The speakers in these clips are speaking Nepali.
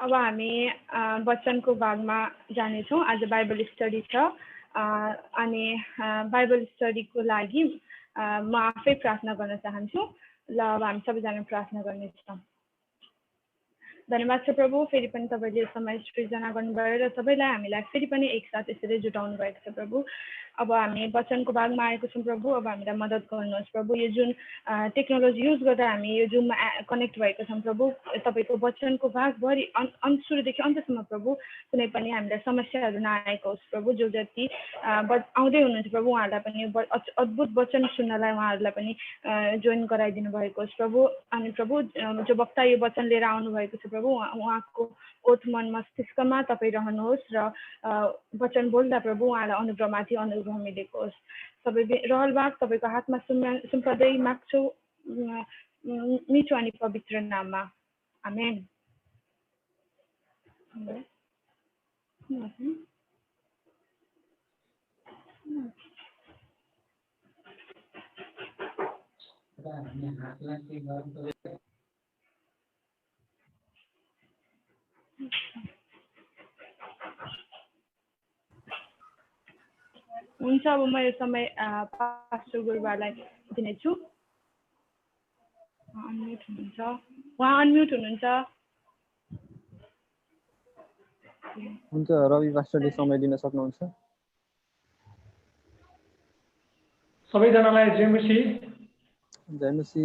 अब हामी वचनको भागमा जानेछौँ। आज बाइबल स्टडी छ अनि बाइबल स्टडीको लागि म आफै प्रार्थना गर्न चाहन्छु। ल अब हामी सबैजना प्रार्थना गर्नेछौँ। धन्यवाद छ प्रभु, फेरि पनि तपाईँले समय सृजना गर्नुभयो र सबैलाई हामीलाई फेरि पनि एकसाथ यसरी जुटाउनु भएको छ प्रभु। अब हामी वचनको भागमा आएको छौँ प्रभु। अब हामीलाई मद्दत गर्नुहोस् प्रभु। यो जुन टेक्नोलोजी युज गर्दा हामी यो जुममा कनेक्ट भएको छौँ प्रभु, तपाईँको वचनको भागभरि सुरुदेखि अन्तसम्म प्रभु कुनै पनि हामीलाई समस्याहरू नआएको होस् प्रभु। जो जति आउँदै हुनुहुन्छ प्रभु उहाँहरूलाई पनि अद्भुत वचन सुन्नलाई उहाँहरूलाई पनि जोइन गराइदिनु भएको होस् प्रभु। अनि प्रभु जो वक्ता यो वचन लिएर आउनुभएको छ प्रभु, उहाँको ओठ मन मस्तिष्कमा तपाईँ रहनुहोस् र वचन बोल्दा प्रभु उहाँलाई अनुग्रहमाथि अनुग्रह मिलेको होस्। सबै रहलबाग तपाईँको हातमा सुम्पदै माग्छु मिठो अनि पवित्र नाममा, आमेन। हुन्छ, अब म यो समय पास्टर गुरुबालाई दिनेछु। अनम्युट हुनुहुन्छ, उहाँ अनम्युट हुनुहुन्छ। हुन्छ, रवि पास्टरले समय दिन सक्नुहुन्छ। सबैजनालाई जय मसी। जय मसी।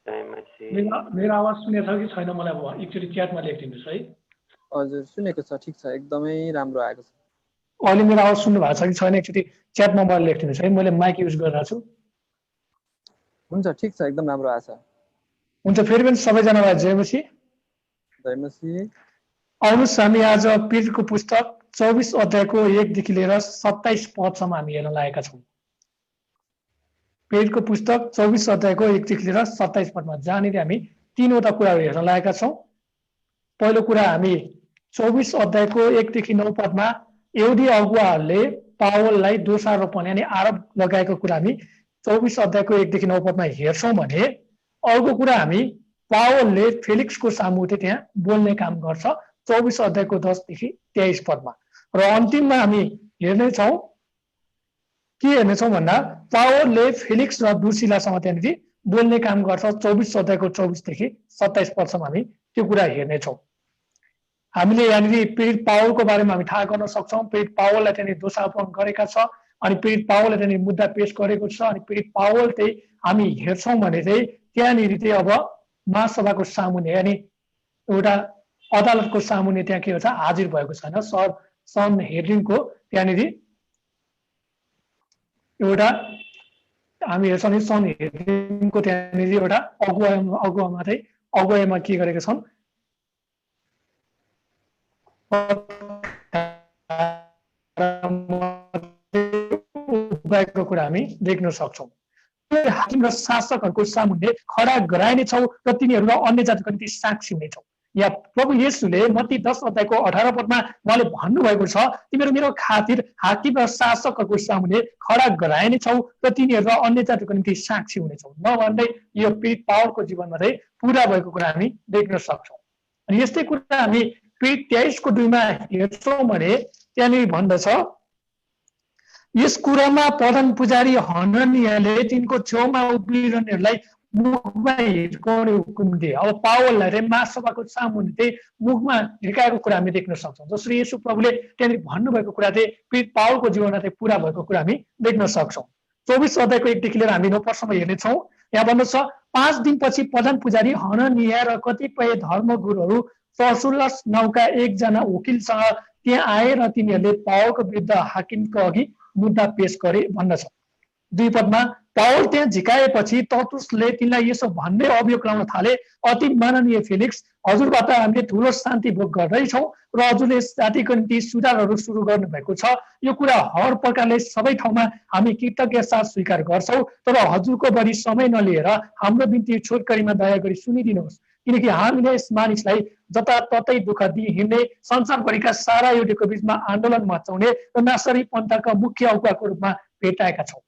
मेरो आवाज सुनेछ कि छैन मलाई अब एकचोटि च्याटमा लेखिदिनुहोस् है। हजुर सुनेको छ, ठिक छ, एकदमै राम्रो आएको छ। अहिले मेरो आवाज सुन्नु भएको छ कि छैन एकचोटि च्याटमा मलाई लेखिदिनुहोस् है। मैले माइक युज गरिरहेको छु। हुन्छ, ठिक छ, एकदम राम्रो आएको छ। हुन्छ, फेरि पनि सबैजनालाई जय मसी। जय मसी। आउनुहोस् हामी आज पीरको पुस्तक 24 अध्यायको 1 देखि लिएर 27 पदसम्म हामी हेर्न लागेका छौँ। पीरको पुस्तक 24 अध्यायको 1 देखि लिएर 27 पदमा जहाँनिर हामी तीनवटा कुराहरू हेर्न लागेका छौँ। पहिलो कुरा हामी 24 अध्यायको 1 देखि 9 पदमा यहुदी अगुवाहरूले पावललाई दोषारोपण यानी आरोप लगाएको कुरा हामी 24 अध्यायको 1 देखि 9 पदमा हेर्छौँ भने अर्को कुरा हामी पावलले फेलिक्सको सामु त्यहाँ बोल्ने काम गर्छ 24 अध्यायको 10 देखि 23 पदमा। र अन्तिममा हामी हेर्नेछौँ के हेर्नेछौँ भन्दा पावलले फेलिक्स र दुर्सिलासँग त्यहाँनिर बोल्ने काम गर्छ 24 अध्यायको 24 देखि 27 पदसम्म हामी त्यो कुरा हेर्नेछौँ। हामीले यहाँनिर पीडित पावलको बारेमा हामी थाहा गर्न सक्छौँ। पीडित पावललाई त्यहाँनिर दोषारोपण गरेका छ अनि पीडित पावलले त्यहाँनिर मुद्दा पेश गरेको छ अनि पीडित पावल चाहिँ हामी हेर्छौँ भने चाहिँ त्यहाँनिर चाहिँ अब महासभाको सामुन्ने यानी एउटा अदालतको सामुन्ने त्यहाँ के हुन्छ हाजिर भएको छैन। सन हेड्रिङको त्यहाँनिर एउटा हामी हेर्छौँ नि सन हेड्रिङको त्यहाँनिर एउटा अगुवामा चाहिँ अगुवाईमा के गरेका छन् कुरा हामी देख्न सक्छौँ। हाकिम र शासकहरूको सामुन्ने खडा गराइनेछौ र तिनीहरूलाई अन्य जातिको निम्ति साक्षी हुनेछौ। या प्रभु येशूले मत्ती 10 अध्यायको 18 पदमा उहाँले भन्नुभएको छ तिमीहरू मेरो खातिर हाकिम र शासकहरूको सामुन्ने खडा गराइनेछौ र तिनीहरूलाई अन्य जातिको निम्ति साक्षी हुनेछौ। नभन्दै यो पीडित पावलको जीवनमा चाहिँ पुरा भएको कुरा हामी देख्न सक्छौँ। अनि यस्तै कुरा हामी पीडित 23 को 2 मा हेर्छौँ भने त्यहाँनिर भन्दछ यस कुरामा प्रधान पुजारी हननियाले तिनको छेउमा उभिरहनेहरूलाई मुखमा हिर्काउने हुकुम दिए। अब पावललाई चाहिँ महासभाको सामुन्ने चाहिँ मुखमा हिर्काएको कुरा हामी देख्न सक्छौँ। जसरी येशू प्रभुले त्यहाँनिर भन्नुभएको कुरा चाहिँ पीडित पावलको जीवनमा चाहिँ पुरा भएको कुरा हामी देख्न सक्छौँ। 24 अध्यायको 1 देखि लिएर हामी 9 पदसम्म हेर्नेछौँ। यहाँ भन्दछ 5 दिनपछि प्रधान पुजारी हननिया र कतिपय धर्मगुरुहरू तरसुलस नाउँका एकजना वकिलसँग त्यहाँ आए र तिनीहरूले पावलको विरुद्ध हाकिमको अघि मुद्दा पेश गरे भन्दछ। 2 पदमा पावल त्यहाँ झिकाएपछि तर्तुसले तिनलाई यसो भन्दै अभियोग लाउन थाले अति माननीय फेलिक्स हजुरबाट हामीले ठुलो शान्ति भोग गर्दैछौँ र हजुरले जातिको निम्ति सुधारहरू सुरु गर्नुभएको छ। यो कुरा हर प्रकारले सबै ठाउँमा हामी कृतज्ञ साथ स्वीकार गर्छौँ तर हजुरको बढी समय नलिएर हाम्रो बिन्ती छोटकरीमा दया गरी सुनिदिनुहोस् किनकि हामीले यस मानिसलाई जताततै दुःख दिई हिँड्ने संसारभरिका सारा युद्धको बीचमा आन्दोलन मचाउने र नासरी पन्थका मुख्य अगुवाको रूपमा भेटाएका छौँ।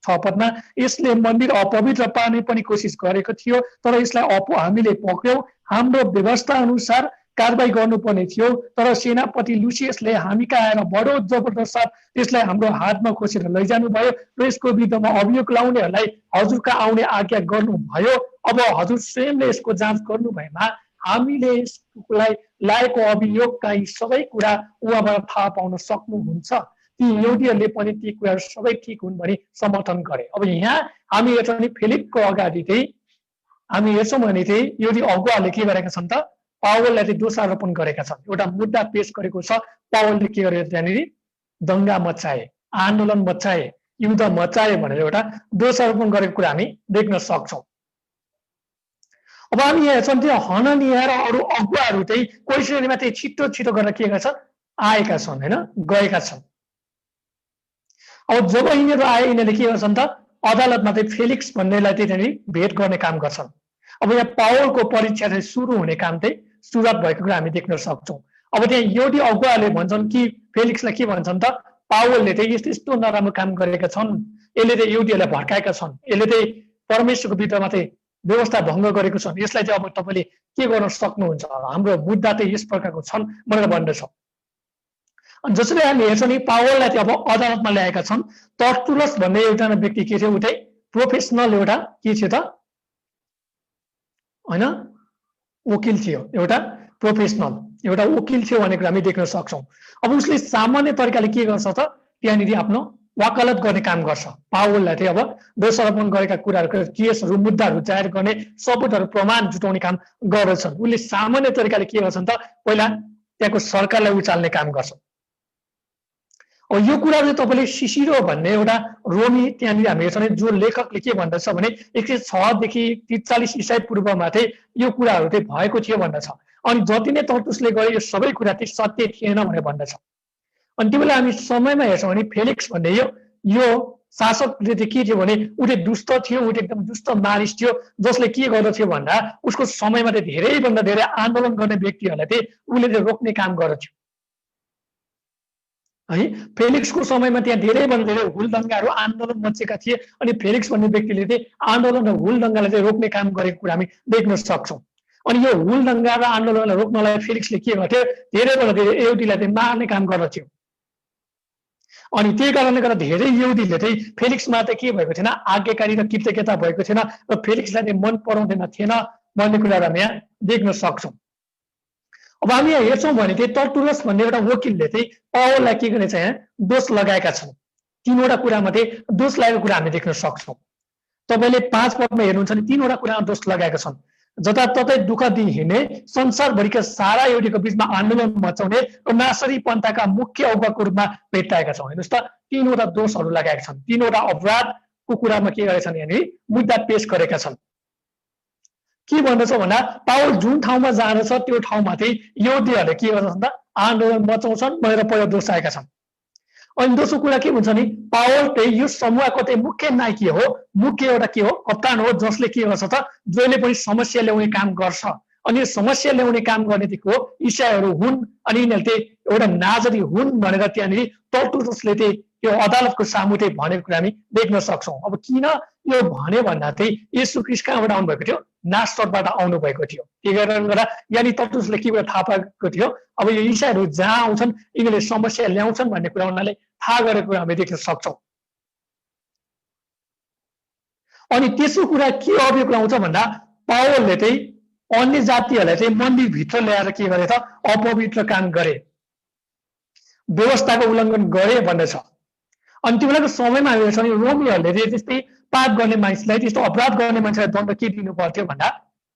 6 पदमा यसले मन्दिर अपवित्र पार्ने पनि कोसिस गरेको थियो तर यसलाई हामीले पक्र्यौं। हाम्रो व्यवस्था अनुसार कारबाही गर्नुपर्ने थियो, तर सेनापति लुसियसले हामी कहाँ आएर बडो जबरदस्त त्यसलाई हाम्रो हातमा खोसेर लैजानु भयो र यसको विरुद्धमा अभियोग लाउनेहरूलाई हजुर कहाँ आउने आज्ञा गर्नुभयो। अब हजुर स्वयंले यसको जाँच गर्नु भएमा हामीले यसलाई लागेको अभियोगका यी सबै कुरा उहाँबाट थाहा पाउन सक्नुहुन्छ। ती यहुदीहरूले पनि ती कुराहरू सबै ठिक हुन् भनी समर्थन गरे। अब यहाँ हामी हेर्छौँ भने फिलिपको अगाडि चाहिँ हामी हेर्छौँ भने चाहिँ यहुदी अगुवाहरूले के गरेका छन् त, पावललाई चाहिँ दोषारोपण गरेका छन्। एउटा मुद्दा पेश गरेको छ, पावलले के गरे त्यहाँनिर दङ्गा मचाए, आन्दोलन मचाए, युद्ध मचाए भनेर एउटा दोषारोपण गरेको कुरा हामी देख्न सक्छौँ। अब हामी यहाँ हेर्छौँ त्यो हननिया र अरू अगुवाहरू चाहिँ कोही श्रेणीमा चाहिँ छिटो छिटो गरेर के गर्छन्, आएका छन् होइन, गएका छन्। अब जब यिनीहरू आए यिनीहरूले के गर्छन् त, अदालतमा चाहिँ फेलिक्स भन्नेलाई चाहिँ त्यहाँनिर भेट गर्ने काम गर्छन्। अब यहाँ पावलको परीक्षा चाहिँ सुरु हुने काम चाहिँ सुरुवात भएको कुरा हामी देख्न सक्छौँ। अब त्यहाँ यहुदी अगुवाले भन्छन् कि फेलिक्सलाई के भन्छन् त, पावलले चाहिँ यस्तो यस्तो नराम्रो काम गरेका छन्, यसले चाहिँ यहुदीहरूलाई भड्काएका छन्, यसले चाहिँ परमेश्वरको विरुद्धमा चाहिँ व्यवस्था भङ्ग गरेको छन्, यसलाई चाहिँ अब तपाईँले के गर्न सक्नुहुन्छ, हाम्रो मुद्दा चाहिँ यस प्रकारको छन् भनेर भन्दछ। जसरी हामी हेर्छौँ नि पावललाई चाहिँ अब अदालतमा ल्याएका छन्। तर्तुलस भन्ने एउटा व्यक्ति के थियो, ऊ चाहिँ प्रोफेसनल एउटा के थियो त होइन, वकिल थियो, एउटा प्रोफेसनल एउटा वकिल थियो भनेको हामी देख्न सक्छौँ। अब उसले सामान्य तरिकाले के गर्छ त, त्यहाँनिर आफ्नो वकालत गर्ने काम गर्छ। पावललाई चाहिँ अब दोषारोपण गरेका कुराहरू, केसहरू, मुद्दाहरू जाहेर गर्ने, सबुतहरू, प्रमाण जुटाउने काम गर्दछन्। उसले सामान्य तरिकाले के गर्छन् त, पहिला त्यहाँको सरकारलाई उचाल्ने काम गर्छ। अब यो कुरा चाहिँ तपाईँले सिसिरो भन्ने एउटा रोमी त्यहाँनिर हामी हेर्छौँ जो लेखकले के भन्दछ भने 106 देखि 43 ईसा पूर्वमा चाहिँ यो कुराहरू चाहिँ भएको थियो भन्दछ। अनि जति नै तर्तुसले गरे यो सबै कुरा चाहिँ सत्य थिएन भनेर भन्दछ। अनि त्यो बेला हामी समयमा हेर्छौँ भने फेलिक्स भन्ने यो शासकले चाहिँ के थियो भने ऊ चाहिँ दुष्ट थियो, ऊ एकदम दुष्ट मानिस थियो, जसले के गर्दथ्यो भन्दा उसको समयमा चाहिँ धेरैभन्दा धेरै आन्दोलन गर्ने व्यक्तिहरूलाई चाहिँ उसले चाहिँ रोक्ने काम गर्दथ्यो है। फेलिक्सको समयमा त्यहाँ धेरैभन्दा धेरै हुलदङ्गाहरू आन्दोलन मचेका थिए अनि फेलिक्स भन्ने व्यक्तिले चाहिँ आन्दोलन र हुलदङ्गालाई चाहिँ रोक्ने काम गरेको कुरा हामी देख्न सक्छौँ। अनि यो हुलदङ्गा र आन्दोलनलाई रोक्नलाई फेलिक्सले के गर्थ्यो, धेरैभन्दा धेरै यहुदीलाई चाहिँ मार्ने काम गर्दथ्यो। अनि त्यही कारणले गर्दा धेरै यहुदीले चाहिँ फेलिक्समा चाहिँ के भएको थिएन, आज्ञाकारी र कृतज्ञता भएको थिएन र फेलिक्सलाई चाहिँ मन पराउँदैन थिएन भन्ने कुराहरू हामी यहाँ देख्न सक्छौँ। अब हामी यहाँ हेर्छौँ भने चाहिँ तर्तुलस भन्ने एउटा वकिलले चाहिँ पावललाई के गरेछ, यहाँ दोष लगाएका छन्। 3वटा कुरामा चाहिँ दोष लागेको कुरा हामी देख्न सक्छौँ। तपाईँले 5 पदमा हेर्नुहुन्छ भने 3वटा कुरामा दोष लगाएका छन्। जताततै दुःख दिई हिँड्ने, संसारभरिका सारा यहुदीको बिचमा आन्दोलन मचाउने र नासरी पन्थाका मुख्य अगुवाको रूपमा भेट्टाएका छौँ। हेर्नुहोस् त 3वटा दोषहरू लगाएका छन्, 3वटा अपराधको कुरामा के गरेका छन्, यहाँनिर मुद्दा पेश गरेका छन्। के भन्दछ भन्दा पावल जुन ठाउँमा जाँदछ त्यो ठाउँमा चाहिँ यहुदीहरूले के गर्छन् त, आन्दोलन मचाउँछन् भनेर पहिला दोषाएका छन्। अनि दोस्रो कुरा के भन्छ नि, पावल चाहिँ यो समूहको चाहिँ मुख्य नायक हो, मुख्य एउटा के हो, कप्तान हो, जसले के गर्छ त, जसले पनि समस्या ल्याउने काम गर्छ। अनि यो समस्या ल्याउने काम गर्ने को इसाईहरू हुन् अनि यिनीहरू चाहिँ एउटा नाजरी हुन् भनेर त्यहाँनिर तर्तुलसले चाहिँ त्यो अदालतको सामु चाहिँ भनेको कुरा हामी देख्न सक्छौँ। अब किन यो भन्यो भन्दा चाहिँ येशू ख्रीष्ट कहाँबाट आउनुभएको थियो, नासरतबाट आउनु भएको थियो। त्यही कारणले गर्दा यहाँनिर तर्तुलसले के कुरा थाहा पाएको थियो, अब यो इसाईहरू जहाँ आउँछन् यिनीहरूले समस्या ल्याउँछन् भन्ने कुरा उनीहरूले थाहा गरेको कुरा हामी देख्न सक्छौँ। अनि तेस्रो कुरा के अभियोग आउँछ भन्दा पावलले चाहिँ अन्य जातिहरूलाई चाहिँ मन्दिरभित्र ल्याएर के गरे त, अपवित्र काम गरे, व्यवस्थाको उल्लङ्घन गरे भन्ने छ। अनि त्यो बेलाको समयमा हामी हेर्छौँ रोमीहरूले चाहिँ त्यस्तै पाप गर्ने मानिसलाई, त्यस्तो अपराध गर्ने मान्छेलाई दण्ड के दिनु पर्थ्यो भन्दा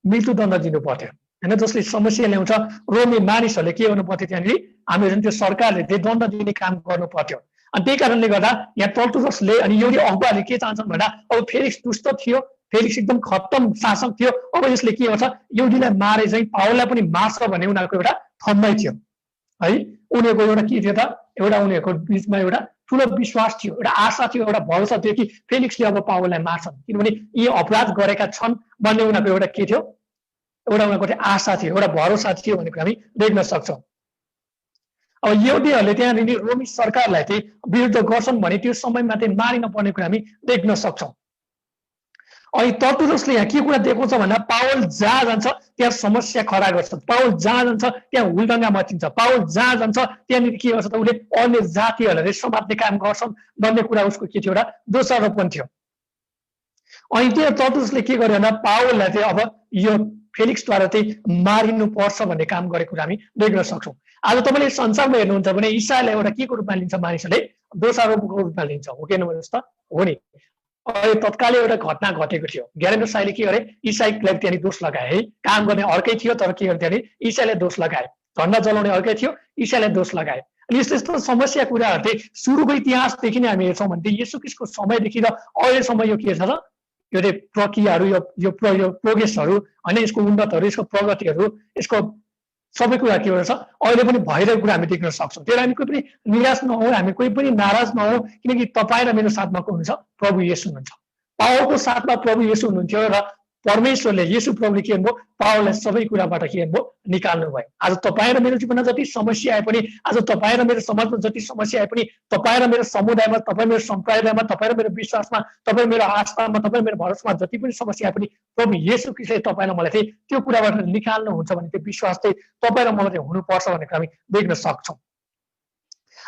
मृत्युदण्ड दिनु पर्थ्यो होइन। जसले समस्या ल्याउँछ रोमी मानिसहरूले के गर्नु पर्थ्यो, त्यहाँनिर हामी हेर्छौँ त्यो सरकारले चाहिँ दण्ड दिने काम गर्नु पर्थ्यो। अनि त्यही कारणले गर्दा यहाँ तर्तुलसले अनि यहुदी अगुवाले के चाहन्छन् भन्दा अब फेलिक्स दुष्ट थियो, फेलिक्स एकदम खत्तम शासक थियो, अब यसले के गर्छ, यहुदीलाई मारे चाहिँ पावललाई पनि मार्छ भन्ने उनीहरूको एउटा थम्मै थियो है। उनीहरूको एउटा के थियो त, एउटा उनीहरूको बिचमा एउटा ठुलो विश्वास थियो, एउटा आशा थियो, एउटा भरोसा थियो कि फेलिक्सले अब पावललाई मार्छन्, किनभने यी अपराध गरेका छन् भन्ने उनीहरूको एउटा के थियो, एउटा उनीहरूको चाहिँ आशा थियो, एउटा भरोसा थियो भनेको हामी देख्न सक्छौँ। अब यहुदीहरूले त्यहाँनिर रोमी सरकारलाई चाहिँ विरुद्ध गर्छन् भने त्यो समयमा चाहिँ मारिन पर्ने कुरा हामी देख्न सक्छौँ। अनि तर्तुलसले यहाँ के कुरा देखाउँछ भन्दा पावल जहाँ जान्छ त्यहाँ समस्या खडा गर्छ, पावल जहाँ जान्छ त्यहाँ हुलदङ्गा मचिन्छ, पावल जहाँ जान्छ त्यहाँनिर के गर्छ त उसले अन्य जातिहरूलाई समात्ने काम गर्छन् भन्ने कुरा उसको के थियो एउटा दोषारोपण थियो। अनि त्यो तर्तुलसले के गर्यो भन्दा पावललाई चाहिँ अब यो फेलिक्सद्वारा चाहिँ मारिनु पर्छ भन्ने काम गरेको कुरा हामी देख्न सक्छौँ। आज तपाईँले संसारमा हेर्नुहुन्छ भने ईसाईलाई एउटा के को रूपमा लिन्छ, मानिसहरूले दोषारोपको रूपमा लिन्छ, हो कि भन्नुहोस् त? हो नि। अहिले तत्कालै एउटा घटना घटेको थियो, ग्यारेन्डो साईले के गरे, ईसाईलाई त्यहाँनिर दोष लगाए है, काम गर्ने अर्कै थियो तर के गरे त्यहाँनिर ईसाईलाई दोष लगाए, झन्डा जलाउने अर्कै थियो, ईसाईलाई दोष लगाए। अनि यस्तो यस्तो समस्या कुराहरू चाहिँ सुरुको इतिहासदेखि नै हामी हेर्छौँ भने येशू ख्रीष्टको समयदेखि र अहिलेसम्म यो के छ र यो प्रक्रियाहरू यो प्रोग्रेसहरू होइन, यसको उन्नतहरू, यसको प्रगतिहरू, यसको सबै कुरा के गर्छ अहिले पनि भइरहेको कुरा हामी देख्न सक्छौँ। त्यही हामी कोही पनि निराश नहौँ, हामी कोही पनि नाराज नहौँ, किनकि तपाईँ र मेरो साथमा को हुनुहुन्छ? प्रभु येशू हुनुहुन्छ। पावलको साथमा प्रभु येशू हुनुहुन्थ्यो र परमेश्वरले येशू प्रभुले के भन्नुभयो, पावललाई सबै कुराबाट के भन्नुभयो, निकाल्नु भयो। आज तपाईँ र मेरो जीवनमा जति समस्या आए पनि, आज तपाईँ र मेरो समाजमा जति समस्या आए पनि, तपाईँ र मेरो समुदायमा, तपाईँ मेरो सम्प्रदायमा, तपाईँ र मेरो विश्वासमा, तपाईँ मेरो आस्थामा, तपाईँ मेरो भरोसामा जति पनि समस्या आए पनि प्रभु येशू ख्रीष्टले तपाईँ र मलाई चाहिँ त्यो कुराबाट निकाल्नुहुन्छ भने त्यो विश्वास चाहिँ तपाईँ र मलाई चाहिँ हुनुपर्छ भन्ने कुरा हामी देख्न सक्छौँ।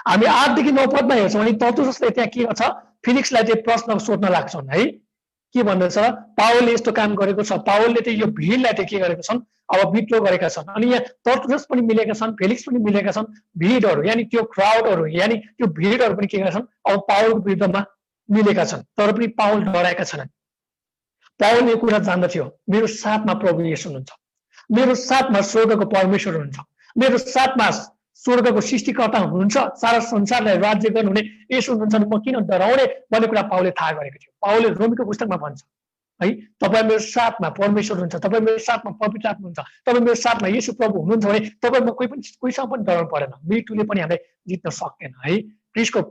हामी 8 देखि 9 पदमा हेर्छौँ भने तर्तुलसले त्यहाँ के गर्छ, फिलिक्सलाई चाहिँ प्रश्न सोध्न लाग्छन् है, के भन्दछ, पावलले यस्तो काम गरेको छ, पावलले चाहिँ यो भिडलाई चाहिँ के गरेका छन्, अब विद्रोह गरेका छन्। अनि यहाँ तर्तुलस पनि मिलेका छन्, फेलिक्स पनि मिलेका छन्, भिडहरू यानि त्यो क्राउडहरू यानि त्यो भिडहरू पनि के गरेका छन्, अब पावलको विरुद्धमा मिलेका छन्, तर पनि पावल डराएका छैनन्। पावलले यो कुरा जान्दथ्यो, मेरो साथमा प्रभु येशू हुनुहुन्छ, मेरो साथमा स्वर्गको परमेश्वर हुनुहुन्छ, मेरो साथमा स्वर्गको सृष्टिकर्ता हुनुहुन्छ, सारा संसारलाई राज्य गर्नुहुने येशू हुनुहुन्छ, म किन डराउने भन्ने कुरा पावलले थाहा गरेको थियो। पावलले रोमीको पुस्तकमा भन्छ है, तपाईँ मेरो साथमा परमेश्वर हुनुहुन्छ, तपाईँ मेरो साथमा पवित्र आत्मा हुनुहुन्छ, तपाईँ मेरो साथमा येशू प्रभु हुनुहुन्छ भने तपाईँ कोहीसँग पनि डराउनु परेन, मृत्युले पनि हामीलाई जित्न सक्दैन है। ख्रीष्टको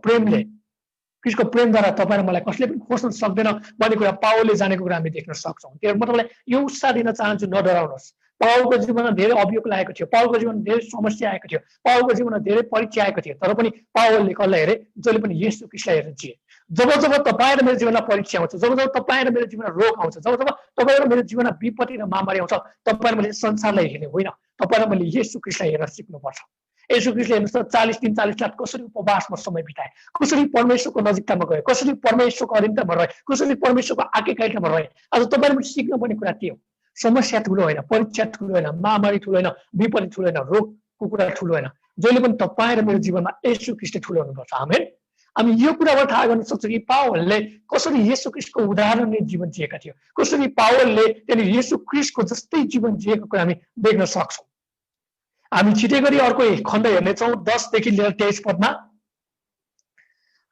प्रेमद्वारा तपाईँ र मलाई कसले पनि खोज्न सक्दैन भन्ने कुरा पावलले जानेको कुरा हामी देख्न सक्छौँ। त्यो म तपाईँलाई यो उत्साह दिन चाहन्छु, नडराउनुहोस्। पावलको जीवनमा धेरै अभियोग लागेको थियो, पावलको जीवनमा धेरै समस्या आएको थियो, पावलको जीवनमा धेरै परीक्षा आएको थियो, तर पनि पावलले कसलाई हेरे, जसले पनि येशू ख्रीष्टलाई हेरेर जिए। जब जब तपाईँ र मेरो जीवनमा परीक्षा आउँछ, जब जब तपाईँ र मेरो जीवनमा रोग आउँछ, जब जब तपाईँ र मेरो जीवनमा विपत्ति र महामारी आउँछ, तपाईँ र मैले संसारलाई हेर्ने होइन, तपाईँ र मैले येशू ख्रीष्टलाई हेरेर सिक्नुपर्छ। येशू ख्रीष्टले हेर्नुहोस् त 40 दिन 40 रात कसरी उपवासमा समय बिताए, कसरी परमेश्वरको नजिकतामा गए, कसरी परमेश्वरको अधीनतामा रहे, कसरी परमेश्वरको आज्ञाकारितामा रहे। आज तपाईँले पनि सिक्नुपर्ने कुरा त्यो, समस्या ठुलो होइन, परीक्षा ठुलो होइन, महामारी ठुलो होइन, विपत्ति ठुलो होइन, रोगको कुरा ठुलो होइन, जहिले पनि तपाईँ र मेरो जीवनमा येशू ख्रीष्ट ठुलो हुनुपर्छ। आमेन। हामी यो कुराबाट थाहा गर्न सक्छौँ कि पावलले कसरी येशू ख्रीष्टको उदाहरणले जीवन जिएका थियो, कसरी पावलले त्यहाँनिर येशू ख्रीष्टको जस्तै जीवन जिएको कुरा हामी देख्न सक्छौँ। हामी छिटै गरी अर्को खण्ड हेर्नेछौँ 10 देखि लिएर 23 पदमा।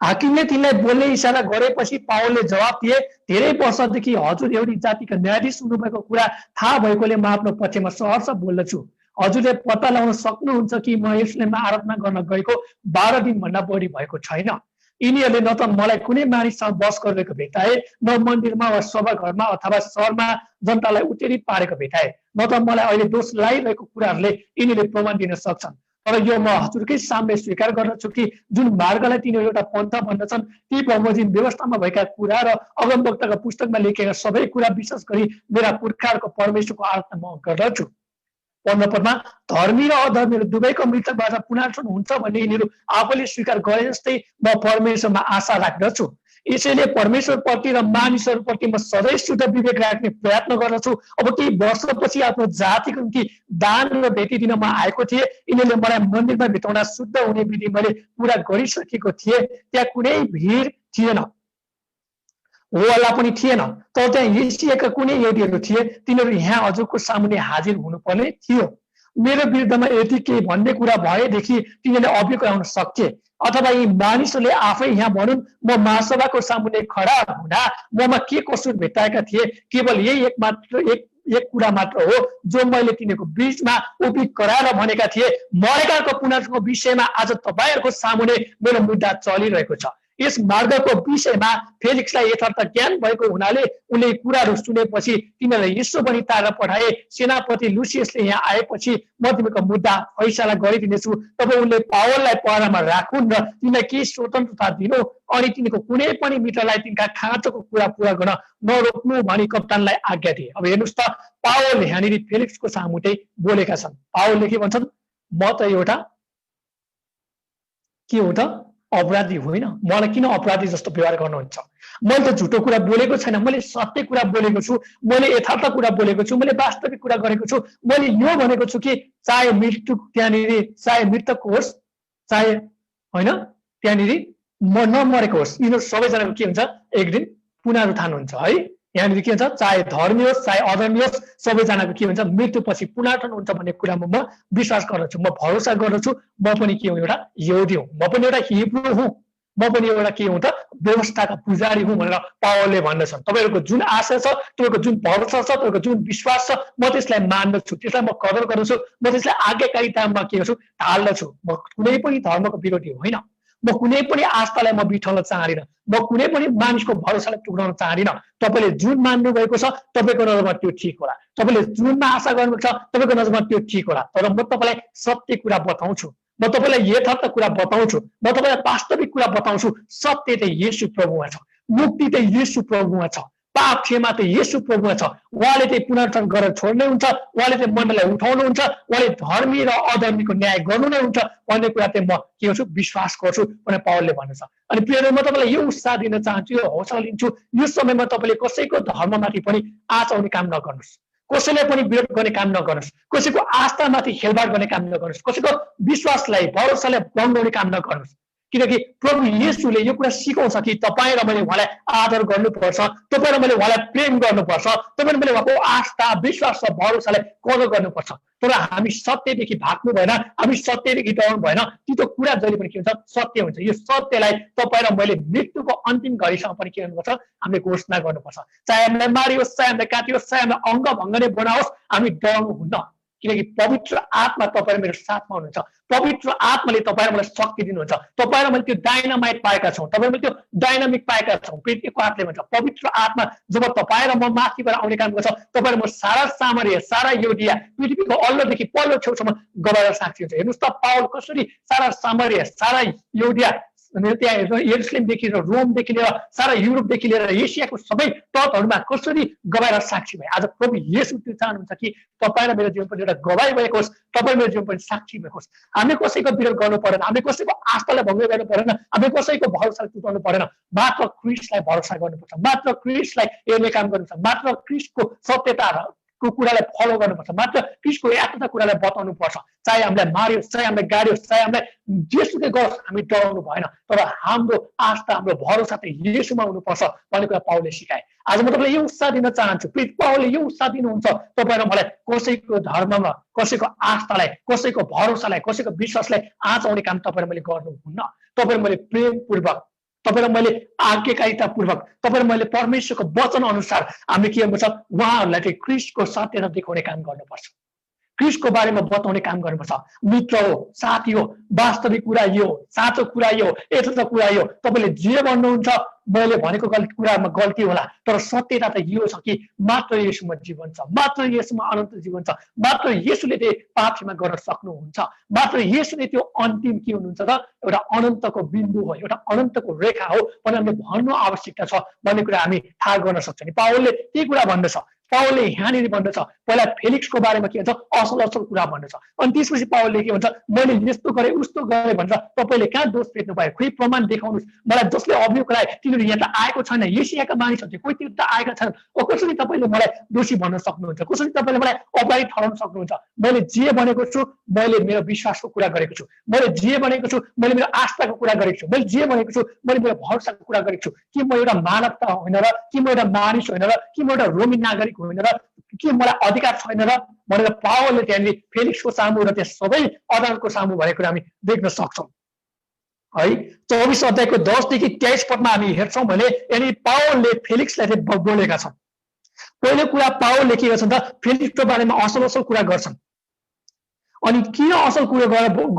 हाकिमले तिनलाई बोल्ने इसारा गरेपछि पावलले जवाब दिए, धेरै वर्षदेखि हजुर एउटी जातिका न्यायाधीश हुनुभएको कुरा थाहा भएकोले म आफ्नो पक्षमा सहर्ष बोल्दछु। हजुरले पत्ता लगाउन सक्नुहुन्छ कि म यरुशलेममा आराधना गर्न गएको 12 दिनभन्दा बढी भएको छैन। यिनीहरूले न त मलाई कुनै मानिससँग बस गरेको भेटाए, न मन्दिरमा वा सभाघरमा अथवा सहरमा जनतालाई उत्तेजित पारेको भेटाए, न त मलाई अहिले दोष लगाइरहेको कुराहरूले यिनीहरूले प्रमाण दिन सक्छन्। तर यो म हजुरकै सामने स्वीकार गर्दछु कि जुन मार्गलाई तिनीहरू एउटा पन्थ भन्दछन्, ती बमोजिम व्यवस्थामा भएका कुरा र अगमवक्ताका पुस्तकमा लेखेका सबै कुरा विशेष गरी मेरा पुर्खाहरूको परमेश्वरको आराधना म गर्दछु। 15 पदमा धर्मी र अधर्मीहरू दुवैको मृतकबाट पुनर्जन्म हुन्छ भन्ने यिनीहरू आफैले स्वीकार गरे जस्तै म परमेश्वरमा आशा राख्दछु। यसैले परमेश्वरप्रति र मानिसहरूप्रति म सधैँ शुद्ध विवेक राख्ने प्रयत्न गर्दछु। अब केही वर्षपछि आफ्नो जातिको निम्ति दान र भेटी दिन म आएको थिएँ। यिनीहरूले मलाई मन्दिरमा भित्राउन शुद्ध हुने विधि मैले पुरा गरिसकेको थिएँ। त्यहाँ कुनै भिड थिएन, होला पनि थिएन, तर त्यहाँ एसियाका कुनै यहुदीहरू थिए, तिनीहरू यहाँ हजुरको सामुन्ने हाजिर हुनुपर्ने थियो। मेरो विरुद्धमा यति केही भन्ने कुरा भएदेखि तिनीहरूले अभियोग लगाउन सक्थे, अथवा यी मानिसहरूले आफै यहाँ भनुन् म महासभाको सामुन्ने खडा हुँदा ममा के कसुर भेटाएका थिए, केवल यही एक कुरा मात्र हो जो मैले तिनीहरूको बीचमा उपिक गराएर भनेका थिए। मरेकाको पुनर्जन्मको विषयमा आज तपाईँहरूको सामुन्ने मेरो मुद्दा चलिरहेको छ। यस मार्गको विषयमा फेलिक्सलाई यथार्थ ज्ञान भएको हुनाले उनले कुराहरू सुनेपछि तिनीहरूलाई यीशु पनि तारेर पठाए। सेनापति लुसियसले यहाँ आएपछि म तिमीको मुद्दा फैसला गरिदिनेछु। तब उनले पावललाई पहरामा राखुन् र तिनलाई केही स्वतन्त्रता दिनु अनि तिनीको कुनै पनि मित्रलाई तिनका खाँचोको कुरा पुरा गर्न नरोक्नु भनी कप्तानलाई आज्ञा दिए। अब हेर्नुहोस् त, पावलले यहाँनिर फेलिक्सको सामु चाहिँ बोलेका छन्। पावलले के भन्छन्? म त एउटा के हो त? अपराधी होइन। मलाई किन अपराधी जस्तो व्यवहार गर्नुहुन्छ? मैले त झुटो कुरा बोलेको छैन, मैले सत्य कुरा बोलेको छु, मैले यथार्थ कुरा बोलेको छु, मैले वास्तविक कुरा गरेको छु। मैले यो भनेको छु कि चाहे मृत्यु त्यहाँनिर चाहे मृतक होस् चाहे होइन त्यहाँनिर नमरेको होस्, यिनीहरू सबैजनाको के हुन्छ? एक दिन पुनरुत्थान हुन्छ है। यहाँनिर के हुन्छ? चाहे धर्मी होस् चाहे अधर्मी होस्, सबैजनाको के हुन्छ? मृत्युपछि पुनरुत्थान हुन्छ भन्ने कुरामा म विश्वास गर्दछु, म भरोसा गर्दछु। म पनि के हुँ? एउटा यहुदी हुँ, म पनि एउटा हिब्रू हुँ, म पनि एउटा के हुँ त? व्यवस्थाका पुजारी हुँ भनेर पावलले भन्दछन्। तपाईँहरूको जुन आशा छ, तपाईँको जुन भरोसा छ, तपाईँको जुन विश्वास छ, म त्यसलाई मान्दछु, त्यसलाई म कदर गर्दछु, म त्यसलाई आज्ञाकारितामा के गर्छु? ढाल्दछु। म कुनै पनि धर्मको विरोधी होइन, म कुनै पनि आस्थालाई म बिठाउन चाहदिनँ, म कुनै पनि मानिसको भरोसालाई टुक्राउन चाहदिनँ। तपाईँले जुन मान्नु भएको छ तपाईँको नजरमा त्यो ठिक होला, तपाईँले जुनमा आशा गर्नुहुन्छ तपाईँको नजरमा त्यो ठिक होला। तर म तपाईँलाई सत्य कुरा बताउँछु, म तपाईँलाई यथार्थ कुरा बताउँछु, म तपाईँलाई वास्तविक कुरा बताउँछु। सत्य चाहिँ येशू प्रभुमा छ, मुक्ति चाहिँ येशू प्रभुमा छ, पाप क्षमा चाहिँ येशू प्रभुमा छ। उहाँले चाहिँ पुनरुत्थान गरेर छोड्ने हुन्छ, उहाँले चाहिँ मण्डललाई उठाउनुहुन्छ, उहाँले धर्मी र अधर्मीको न्याय गर्नु नै हुन्छ भन्ने कुरा चाहिँ म के गर्छु? विश्वास गर्छु भनेर पावलले भन्दछ। अनि प्रियहरू, म तपाईँलाई यो उत्साह दिन चाहन्छु, यो हौसला दिन्छु, यो समयमा तपाईँले कसैको धर्ममाथि पनि आँच आउने काम नगर्नुहोस्, कसैलाई पनि विरोध गर्ने काम नगर्नुहोस्, कसैको आस्थामाथि खेलबाड गर्ने काम नगर्नुहोस्, कसैको विश्वासलाई भरोसालाई बन्दाउने काम नगर्नुहोस्। किनकि प्रभु येशूले यो कुरा सिकाउँछ कि तपाईँ र मैले उहाँलाई आदर गर्नुपर्छ, तपाईँ र मैले उहाँलाई प्रेम गर्नुपर्छ, तपाईँ र मैले उहाँको आस्था विश्वास र भरोसालाई कदर गर्नुपर्छ। तर हामी सत्यदेखि भाग्नु भएन, हामी सत्यदेखि डराउनु भएन। त्यो कुरा जहिले पनि के हुन्छ? सत्य हुन्छ। यो सत्यलाई तपाईँ र मैले मृत्युको अन्तिम घडीसम्म पनि के गर्नुपर्छ? हामीले घोषणा गर्नुपर्छ। चाहे हामीलाई मारियोस्, चाहे हामीलाई काटियोस्, चाहे हामीलाई अङ्ग भङ्ग नै बनाओस्, हामी डराउनु हुन्न। किनकि पवित्र आत्मा तपाईँ र मेरो साथमा हुनुहुन्छ, पवित्र आत्माले तपाईँ र मलाई शक्ति दिनुहुन्छ। तपाईँ र मैले त्यो डाइनामाइट पाएका छौँ, तपाईँ मैले त्यो डाइनामिक पाएका छौँ। पेटेको हातले भन्छ पवित्र आत्मा जब तपाईँ र म माथिबाट आउने काम गर्छ, तपाईँ र म सारा सामरिया, सारा युडिया, पृथ्वीको अल्लोदेखि पल्लो छेउसम्म गवाएर साक्षी हुन्छ। हेर्नुहोस् त, पावल कसरी सारा सामरिया, सारा युडिया, त्यहाँ यरुशलेमदेखि लिएर रोमदेखि लिएर सारा युरोपदेखि लिएर एसियाको सबै तटहरूमा कसरी गवाएर साक्षी भए। आज प्रभु येशू त्यो चाहनुहुन्छ कि तपाईँ र मेरो जीवन पनि एउटा गवाई भएको होस्, तपाईँ मेरो जीवन पनि साक्षी भएको होस्। हामीले कसैको विरोध गर्नु परेन, हामीले कसैको आस्थालाई भङ्ग गर्नु परेन, हामीले कसैको भरोसालाई टुटाउनु परेन। मात्र क्रिस्टलाई भरोसा गर्नुपर्छ, मात्र क्रिस्टलाई हेर्ने काम गर्नुपर्छ, मात्र क्रिस्टको सत्यता को कुरालाई फलो गर्नुपर्छ, मात्र क्रिस्टको यथार्थ कुरालाई बताउनु पर्छ। चाहे हामीलाई मारियोस्, चाहे हामीलाई गाडियोस्, चाहे हामीलाई जेसुकै गरोस्, हामी डराउनु भएन। तर हाम्रो आस्था, हाम्रो भरोसा चाहिँ येशूमा हुनुपर्छ भन्ने कुरा पावलले सिकाए। आज म तपाईँलाई यो उत्साह दिन चाहन्छु, पावलले यो उत्साह दिनुहुन्छ तपाईँ र मलाई कसैको धर्ममा, कसैको आस्थालाई, कसैको भरोसालाई, कसैको विश्वासलाई आँच आउने काम तपाईँ र मैले गर्नुहुन्न। तपाईँ र मैले प्रेमपूर्वक, तपाईँ र मैले आज्ञाकारितापूर्वक, तपाईँ र मैले परमेश्वरको वचन अनुसार हामीले के गर्नुपर्छ? उहाँहरूलाई चाहिँ क्रिस्टको सत्यता देखाउने काम गर्नुपर्छ, क्रिस्टको बारेमा बताउने काम गर्नुपर्छ। मित्र हो, साथी हो, वास्तविक कुरा यो, साँचो कुरा यो, यथार्थ कुरा यो। तपाईँले जे भन्नुहुन्छ मैले भनेको कुरामा गल्ती होला, तर सत्यता त यो छ कि मात्र येशूमा जीवन छ, मात्र येशूमा अनन्त जीवन छ, मात्र येशूले चाहिँ पाप क्षमा गर्न सक्नुहुन्छ, मात्र येशूले त्यो अन्तिम के हुनुहुन्छ त? एउटा अनन्तको बिन्दु हो, एउटा अनन्तको रेखा हो भनेर हामीले भन्नु आवश्यकता छ भन्ने कुरा हामी थाहा गर्न सक्छौँ। नि पावलले त्यही कुरा भन्दछ। पावलले यहाँनिर भन्दछ, पहिला फेलिक्सको बारेमा के भन्छ? असल असल कुरा भन्दछ। अनि त्यसपछि पावलले के भन्छ? मैले यस्तो गरेँ उस्तो गरेँ भनेर तपाईँले कहाँ दोष भेट्नु पायो? खोइ प्रमाण देखाउनुहोस् मलाई। जसले अभियोग लगाए तिनीहरू यहाँ त आएको छैन, एसियाका मानिसहरू चाहिँ कोही त्यो त आएका छैनन्। कसरी तपाईँले मलाई दोषी भन्न सक्नुहुन्छ? कसरी तपाईँले मलाई अपराधी ठहराउन सक्नुहुन्छ? मैले जे भनेको छु, मैले मेरो विश्वासको कुरा गरेको छु, मैले जे भनेको छु, मैले मेरो आस्थाको कुरा गरेको छु, मैले जे भनेको छु, मैले मेरो भरोसाको कुरा गरेको छु। कि म एउटा मानवता होइन र, कि म एउटा मानिस होइन र, कि म एउटा रोमी नागरिक होइन र, के मलाई अधिकार छैन र भनेर पावलले त्यहाँनिर फेलिक्सको सामु र त्यस सबै अदालतको सामु भएको हामी देख्न सक्छौँ है। 24 अध्यायको 10देखि 23 पदमा हामी हेर्छौँ भने यानि पावलले फेलिक्सलाई चाहिँ बोलेका छन्। पहिलो कुरा पावलले के गर्छन् त? फेलिक्सको बारेमा असल असल कुरा गर्छन्। अनि किन असल कुरो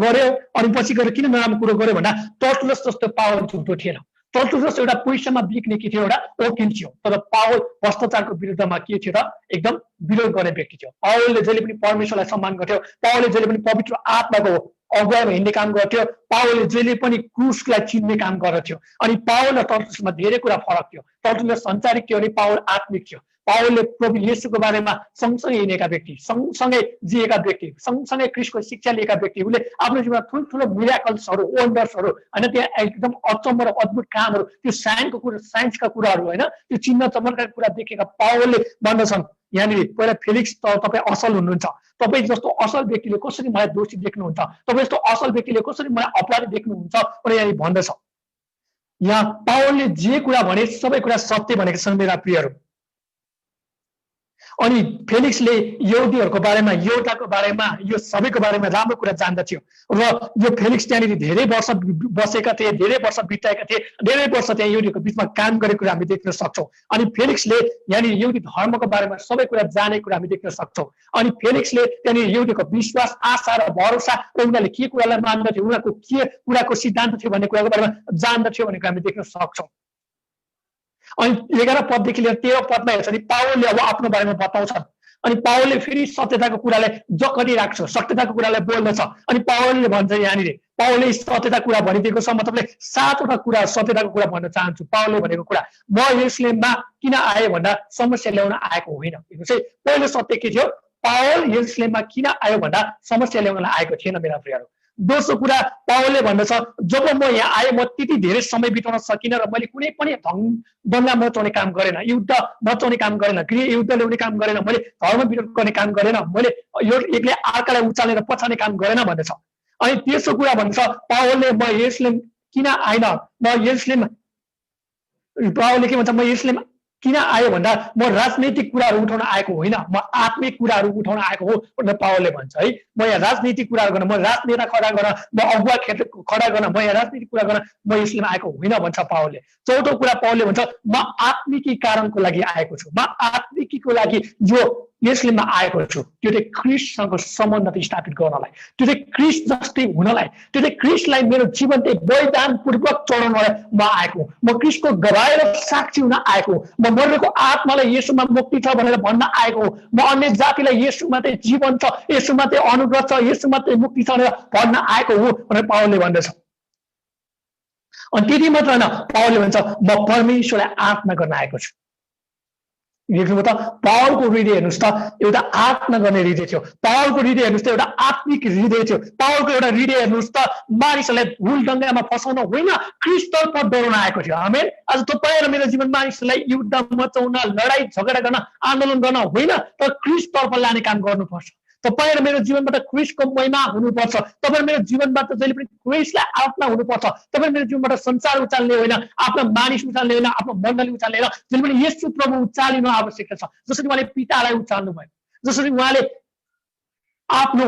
गर्यो अनि पछि गएर किन नराम्रो कुरो गर्यो भन्दा टर्टुलस जस्तो पावल झुटो थिएन, तर्तुलस एउटा पोजिसनमा बिक्ने के थियो, एउटा वकिल थियो। तर पावल भ्रष्टाचारको विरुद्धमा के थियो त, एकदम विरोध गर्ने व्यक्ति थियो। पावलले जहिले पनि परमेश्वरलाई सम्मान गर्थ्यो, पावलले जहिले पनि पवित्र आत्माको अगुवाईमा हिँड्ने काम गर्थ्यो, पावलले जहिले पनि क्रुसलाई चिन्ने काम गर्थ्यो। अनि पावल र तर्तुलसमा धेरै कुरा फरक थियो। तर्तुलस संसारिक थियो अनि पावल आत्मिक थियो। पावलले प्रभु येशूको बारेमा सँगसँगै हिँडेका व्यक्ति, सँगसँगै जिएका व्यक्ति, सँगसँगै क्रिस्टको शिक्षा लिएका व्यक्ति, उसले आफ्नो जीवनमा ठुल्ठुलो मिराकल्सहरू, वन्डर्सहरू होइन, त्यहाँ एकदम अचम्म र अद्भुत कामहरू, त्यो साइन्सका कुराहरू होइन, त्यो चिन्ह चमत्कारका कुरा देखेका पावलले भन्दछन् यहाँनिर पहिला फेलिक्स तपाईँ असल हुनुहुन्छ, तपाईँ जस्तो असल व्यक्तिले कसरी मलाई दोषी देख्नुहुन्छ, तपाईँ जस्तो असल व्यक्तिले कसरी मलाई अपराधी देख्नुहुन्छ भनेर यहाँनिर भन्दछ। यहाँ पावलले जे कुरा भने सबै कुरा सत्य भनेका छन् मेरा प्रियहरू। अनि फेलिक्सले यहुदीहरूको बारेमा, यहुदाको बारेमा, यो सबैको बारेमा राम्रो कुरा जान्दथ्यो र यो फेलिक्स त्यहाँनिर धेरै वर्ष बसेका थिए, धेरै वर्ष बिताएका थिए, धेरै वर्ष त्यहाँ यहुदीहरूको बिचमा काम गरेको कुरा हामी देख्न सक्छौँ। अनि फेलिक्सले यहाँनिर यहुदी धर्मको बारेमा सबै कुरा जानेको कुरा हामी देख्न सक्छौँ। अनि फेलिक्सले त्यहाँनिर यहुदीको विश्वास, आशा र भरोसा र उनीहरूले के कुरालाई मान्दथ्यो, उनीहरूको के कुराको सिद्धान्त थियो भन्ने कुराको बारेमा जान्दथ्यो भनेको हामी देख्न सक्छौँ। अनि 11 पददेखि लिएर 13 पदमा हेर्छ नि पावलले अब आफ्नो बारेमा बताउँछ। अनि पावलले फेरि सत्यताको कुरालाई जकडी राख्छ, सत्यताको कुरालाई बोल्दछ। अनि पावलले भन्छ यहाँनिर, पावलले सत्यता कुरा भनिदिएको छ, म तपाईँले 7वटा कुरा सत्यताको कुरा भन्न चाहन्छु। पावलले भनेको कुरा, म यरुशलेममा किन आएँ भन्दा समस्या ल्याउन आएको होइन। चाहिँ पहिलो सत्य के थियो, पावल यरुशलेममा किन आयो भन्दा समस्या ल्याउनलाई आएको थिएन मेरा प्रियहरू। दोस्रो कुरा पावलले भन्दछ, जब म यहाँ आएँ म त्यति धेरै समय बिताउन सकिनँ र मैले कुनै पनि दङ्गा मचाउने काम गरेन, युद्ध मचाउने काम गरेन, गृह युद्ध ल्याउने काम गरेन, मैले धर्म विरोध गर्ने काम गरेन, मैले यो एकले अर्कालाई उचालेर पछाउने काम गरेन भन्दछ। अनि तेस्रो कुरा भन्छ पावलले, म यरुशलेम किन आइन, म यरुशलेम, पावलले के भन्छ, म यरुशलेम किन आयो भन्दा म राजनैतिक कुराहरू उठाउन आएको होइन, म आत्मिक कुराहरू उठाउन आएको हो भनेर पावलले भन्छ है। म यहाँ राजनीतिक कुराहरू गर्न, म राजनेता खडा गर्न, म अगुवा क्षेत्र खडा गर्न, म यहाँ राजनीतिक कुरा गर्न म यसले आएको होइन भन्छ पावलले। चौथो कुरा पावलले भन्छ, म आत्मिकी कारणको लागि आएको छु, म आत्मिकीको लागि यो यसलेमा आएको छु, त्यो चाहिँ क्रिस्टसँग सम्बन्ध स्थापित गर्नलाई, त्यो चाहिँ क्रिस्ट जस्तै हुनलाई, त्यो चाहिँ क्रिस्टलाई मेरो जीवन चाहिँ बलिदानपूर्वक चढाउनलाई म आएको, म क्रिस्टको गवाएर साक्षी हुन आएको, म मरेको आत्मालाई येशूमा मुक्ति छ भनेर भन्न आएको, म अन्य जातिलाई येशूमा चाहिँ जीवन छ, येशूमा चाहिँ अनुग्रह छ, येशूमा चाहिँ मुक्ति छ भनेर भन्न आएको हो भनेर पावलले भन्दछ। अनि त्यति मात्र होइन, पावलले भन्छ म परमेश्वरलाई आराधना गर्न आएको छु। देख्नुभयो त, पावलको हृदय हेर्नुहोस् त एउटा आराधना गर्ने हृदय थियो, पावलको हृदय हेर्नुहोस् त एउटा आत्मिक हृदय थियो, पावलको एउटा हृदय हेर्नुहोस् त मानिसहरूलाई भुल डङ्गामा फसाउन होइन, क्रिस्टतर्फ डराउन आएको थियो। आमेन। आज तपाईँ र मेरो जीवन मानिसहरूलाई युद्ध मचाउन, लडाई झगडा गर्न, आन्दोलन गर्न होइन, तर क्रिस्टतर्फ लाने काम गर्नुपर्छ। तपाईँ र मेरो जीवनबाट क्रिस्टको महिमा हुनुपर्छ, तपाईँ मेरो जीवनबाट जहिले पनि क्रिस्टलाई आराधना हुनुपर्छ। तपाईँ मेरो जीवनबाट संसार उचाल्ने होइन, आफ्नो मानिस उचाल्ने होइन, आफ्नो मण्डली उचाल्ने होइन, जहिले पनि येशू प्रभु उचालिनु आवश्यकता छ। जसरी उहाँले पितालाई उचाल्नु भयो, जसरी उहाँले आफ्नो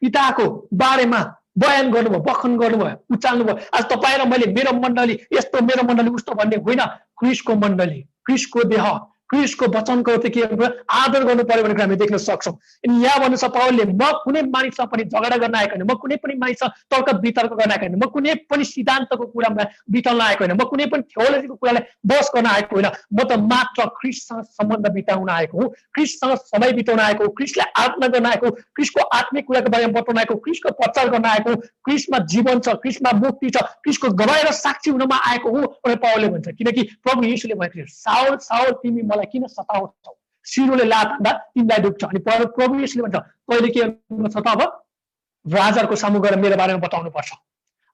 पिताको बारेमा बयान गर्नुभयो, बखन गर्नुभयो, उचाल्नु भयो। आज तपाईँ र मैले मेरो मण्डली यस्तो, मेरो मण्डली उस्तो भन्ने होइन, क्रिस्टको मण्डली, क्रिस्टको देह, क्रिस्टको वचनको चाहिँ के आदर गर्नु पर्यो भनेर हामी देख्न सक्छौँ। अनि यहाँ भन्नु छ पावलले, म कुनै मानिससँग पनि झगडा गर्न आएको होइन, म कुनै पनि मानिससँग तर्क वितर्क गर्न आएको होइन, म कुनै पनि सिद्धान्तको कुरामा बिताउन आएको होइन, म कुनै पनि थियोलोजीको कुरालाई बहस गर्न आएको होइन, म त मात्र क्रिस्टसँग सम्बन्ध बिताउन आएको हुँ, क्रिस्टसँग समय बिताउन आएको, क्रिस्टलाई आराधना गर्न आएको, क्रिस्टको आत्मिक कुराको बारेमा बताउन आएको, क्रिस्टको प्रचार गर्न आएको, क्रिस्टमा जीवन छ, क्रिस्टमा मुक्ति छ, क्रिस्टको गवाएर साक्षी हुनमा आएको हो भनेर पावलले भन्छ। किनकि प्रभु येशूले भनेको थियो, साउल साउल तिमी मलाई किन सताउँछौ, सिरोले लात हान्दा तिमीलाई दुख्छ। अनि प्रभु येशूले भन्छ तैँले के गर्नुपर्छ त, अब राजाको सामु गएर मेरो बारेमा बताउनु पर्छ,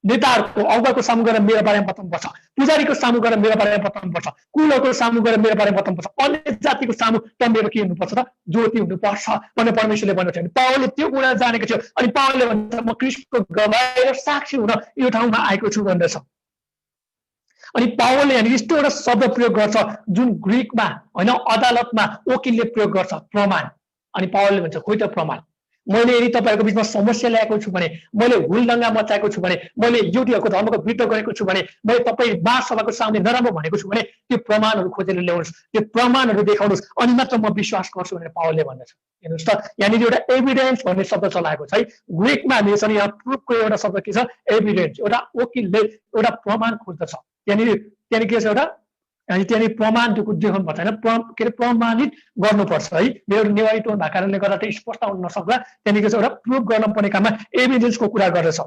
नेताहरूको अगुवाको सामु गएर मेरो बारेमा बताउनु पर्छ, पुजारीको सामु गएर मेरो बारेमा बताउनु पर्छ, कुलहरूको सामु गएर मेरो बारेमा बताउनु पर्छ, अन्य जातिको सामु त मेरो के हुनुपर्छ त, ज्योति हुनुपर्छ भनेर परमेश्वरले भनेको थियो। पावलले त्यो कुरा जानेको थियो। अनि पावलले भन्छ म क्रिस्टको गवाएर साक्षी हुन यो ठाउँमा आएको छु भन्दछ। अनि पावलले यहाँ यस्तो एउटा शब्द प्रयोग गर्छ जुन ग्रिकमा होइन, अदालतमा वकिलले प्रयोग गर्छ, प्रमाण। अनि पावलले भन्छ खोइ त प्रमाण, मैले यदि तपाईँहरूको बिचमा समस्या ल्याएको छु भने, मैले हुलदङ्गा मचाएको छु भने, मैले युटीहरूको धर्मको विरुद्ध गरेको छु भने, मैले तपाईँ महासभाको सामने नराम्रो भनेको छु भने त्यो प्रमाणहरू खोजेर ल्याउनुहोस्, त्यो प्रमाणहरू देखाउनुहोस्, अनि मात्र म विश्वास गर्छु भनेर पावलले भन्दछ। हेर्नुहोस् त, यहाँनिर एउटा एभिडेन्स भन्ने शब्द चलाएको छ है, ग्रिकमा हामी छ नि यहाँ प्रुफको एउटा शब्द के छ, एभिडेन्स। एउटा वकिलले एउटा प्रमाण खोज्दछ, यहाँनिर त्यहाँनिर के छ एउटा त्यहाँनिर प्रमाण देखाउनु पर्छ होइन, के अरे प्रमाणित गर्नुपर्छ है। मेरो नेवारी टोन भएको कारणले गर्दा चाहिँ स्पष्ट हुन नसक्ला, त्यहाँनिर एउटा प्रुभ गर्न पर्ने काममा एभिडेन्सको कुरा गर्दछ।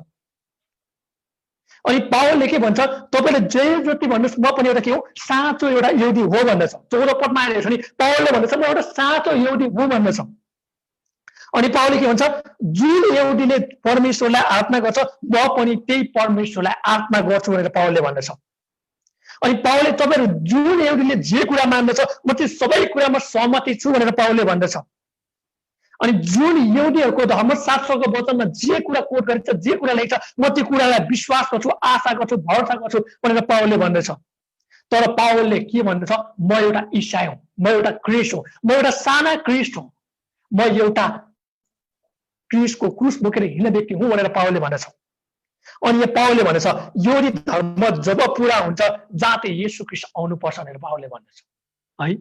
अनि पावलले के भन्छ, तपाईँले जय जति भन्नुहोस् म पनि एउटा के हो साँचो एउटा यहुदी हो भन्दछ। 14 पदमा आएर हेर्छ नि पावलले भन्दछ म एउटा साँचो यहुदी हो भन्दछ। अनि पावलले के भन्छ, जुन यहुदीले परमेश्वरलाई आराधना गर्छ म पनि त्यही परमेश्वरलाई आराधना गर्छु भनेर पावलले भन्दछ। अनि पावलले तपाईँहरू जुन यहुदीले जे कुरा मान्दछ म त्यो सबै कुरामा सहमति छु भनेर पावलले भन्दछ। अनि जुन यहुदीहरूको धर्मशास्त्रको वचनमा जे कुरा कोट गरिन्छ, जे कुरा लेख्छ म त्यो कुरालाई विश्वास गर्छु, आशा गर्छु, भरोसा गर्छु भनेर पावलले भन्दछ। तर पावलले के भन्दछ, म एउटा ईसाई हुँ, म एउटा क्रिस्ट हुँ, म एउटा साना क्रिस्ट हुँ, म एउटा क्रिस्टको क्रुस बोकेर हिँड्ने व्यक्ति हुँ भनेर पावलले भन्दछ। अनि यो पावलले भन्दछ यहुदी धर्म जब पुरा हुन्छ जहाँ चाहिँ येशू ख्रीष्ट आउनुपर्छ भनेर पावलले भन्दछ है।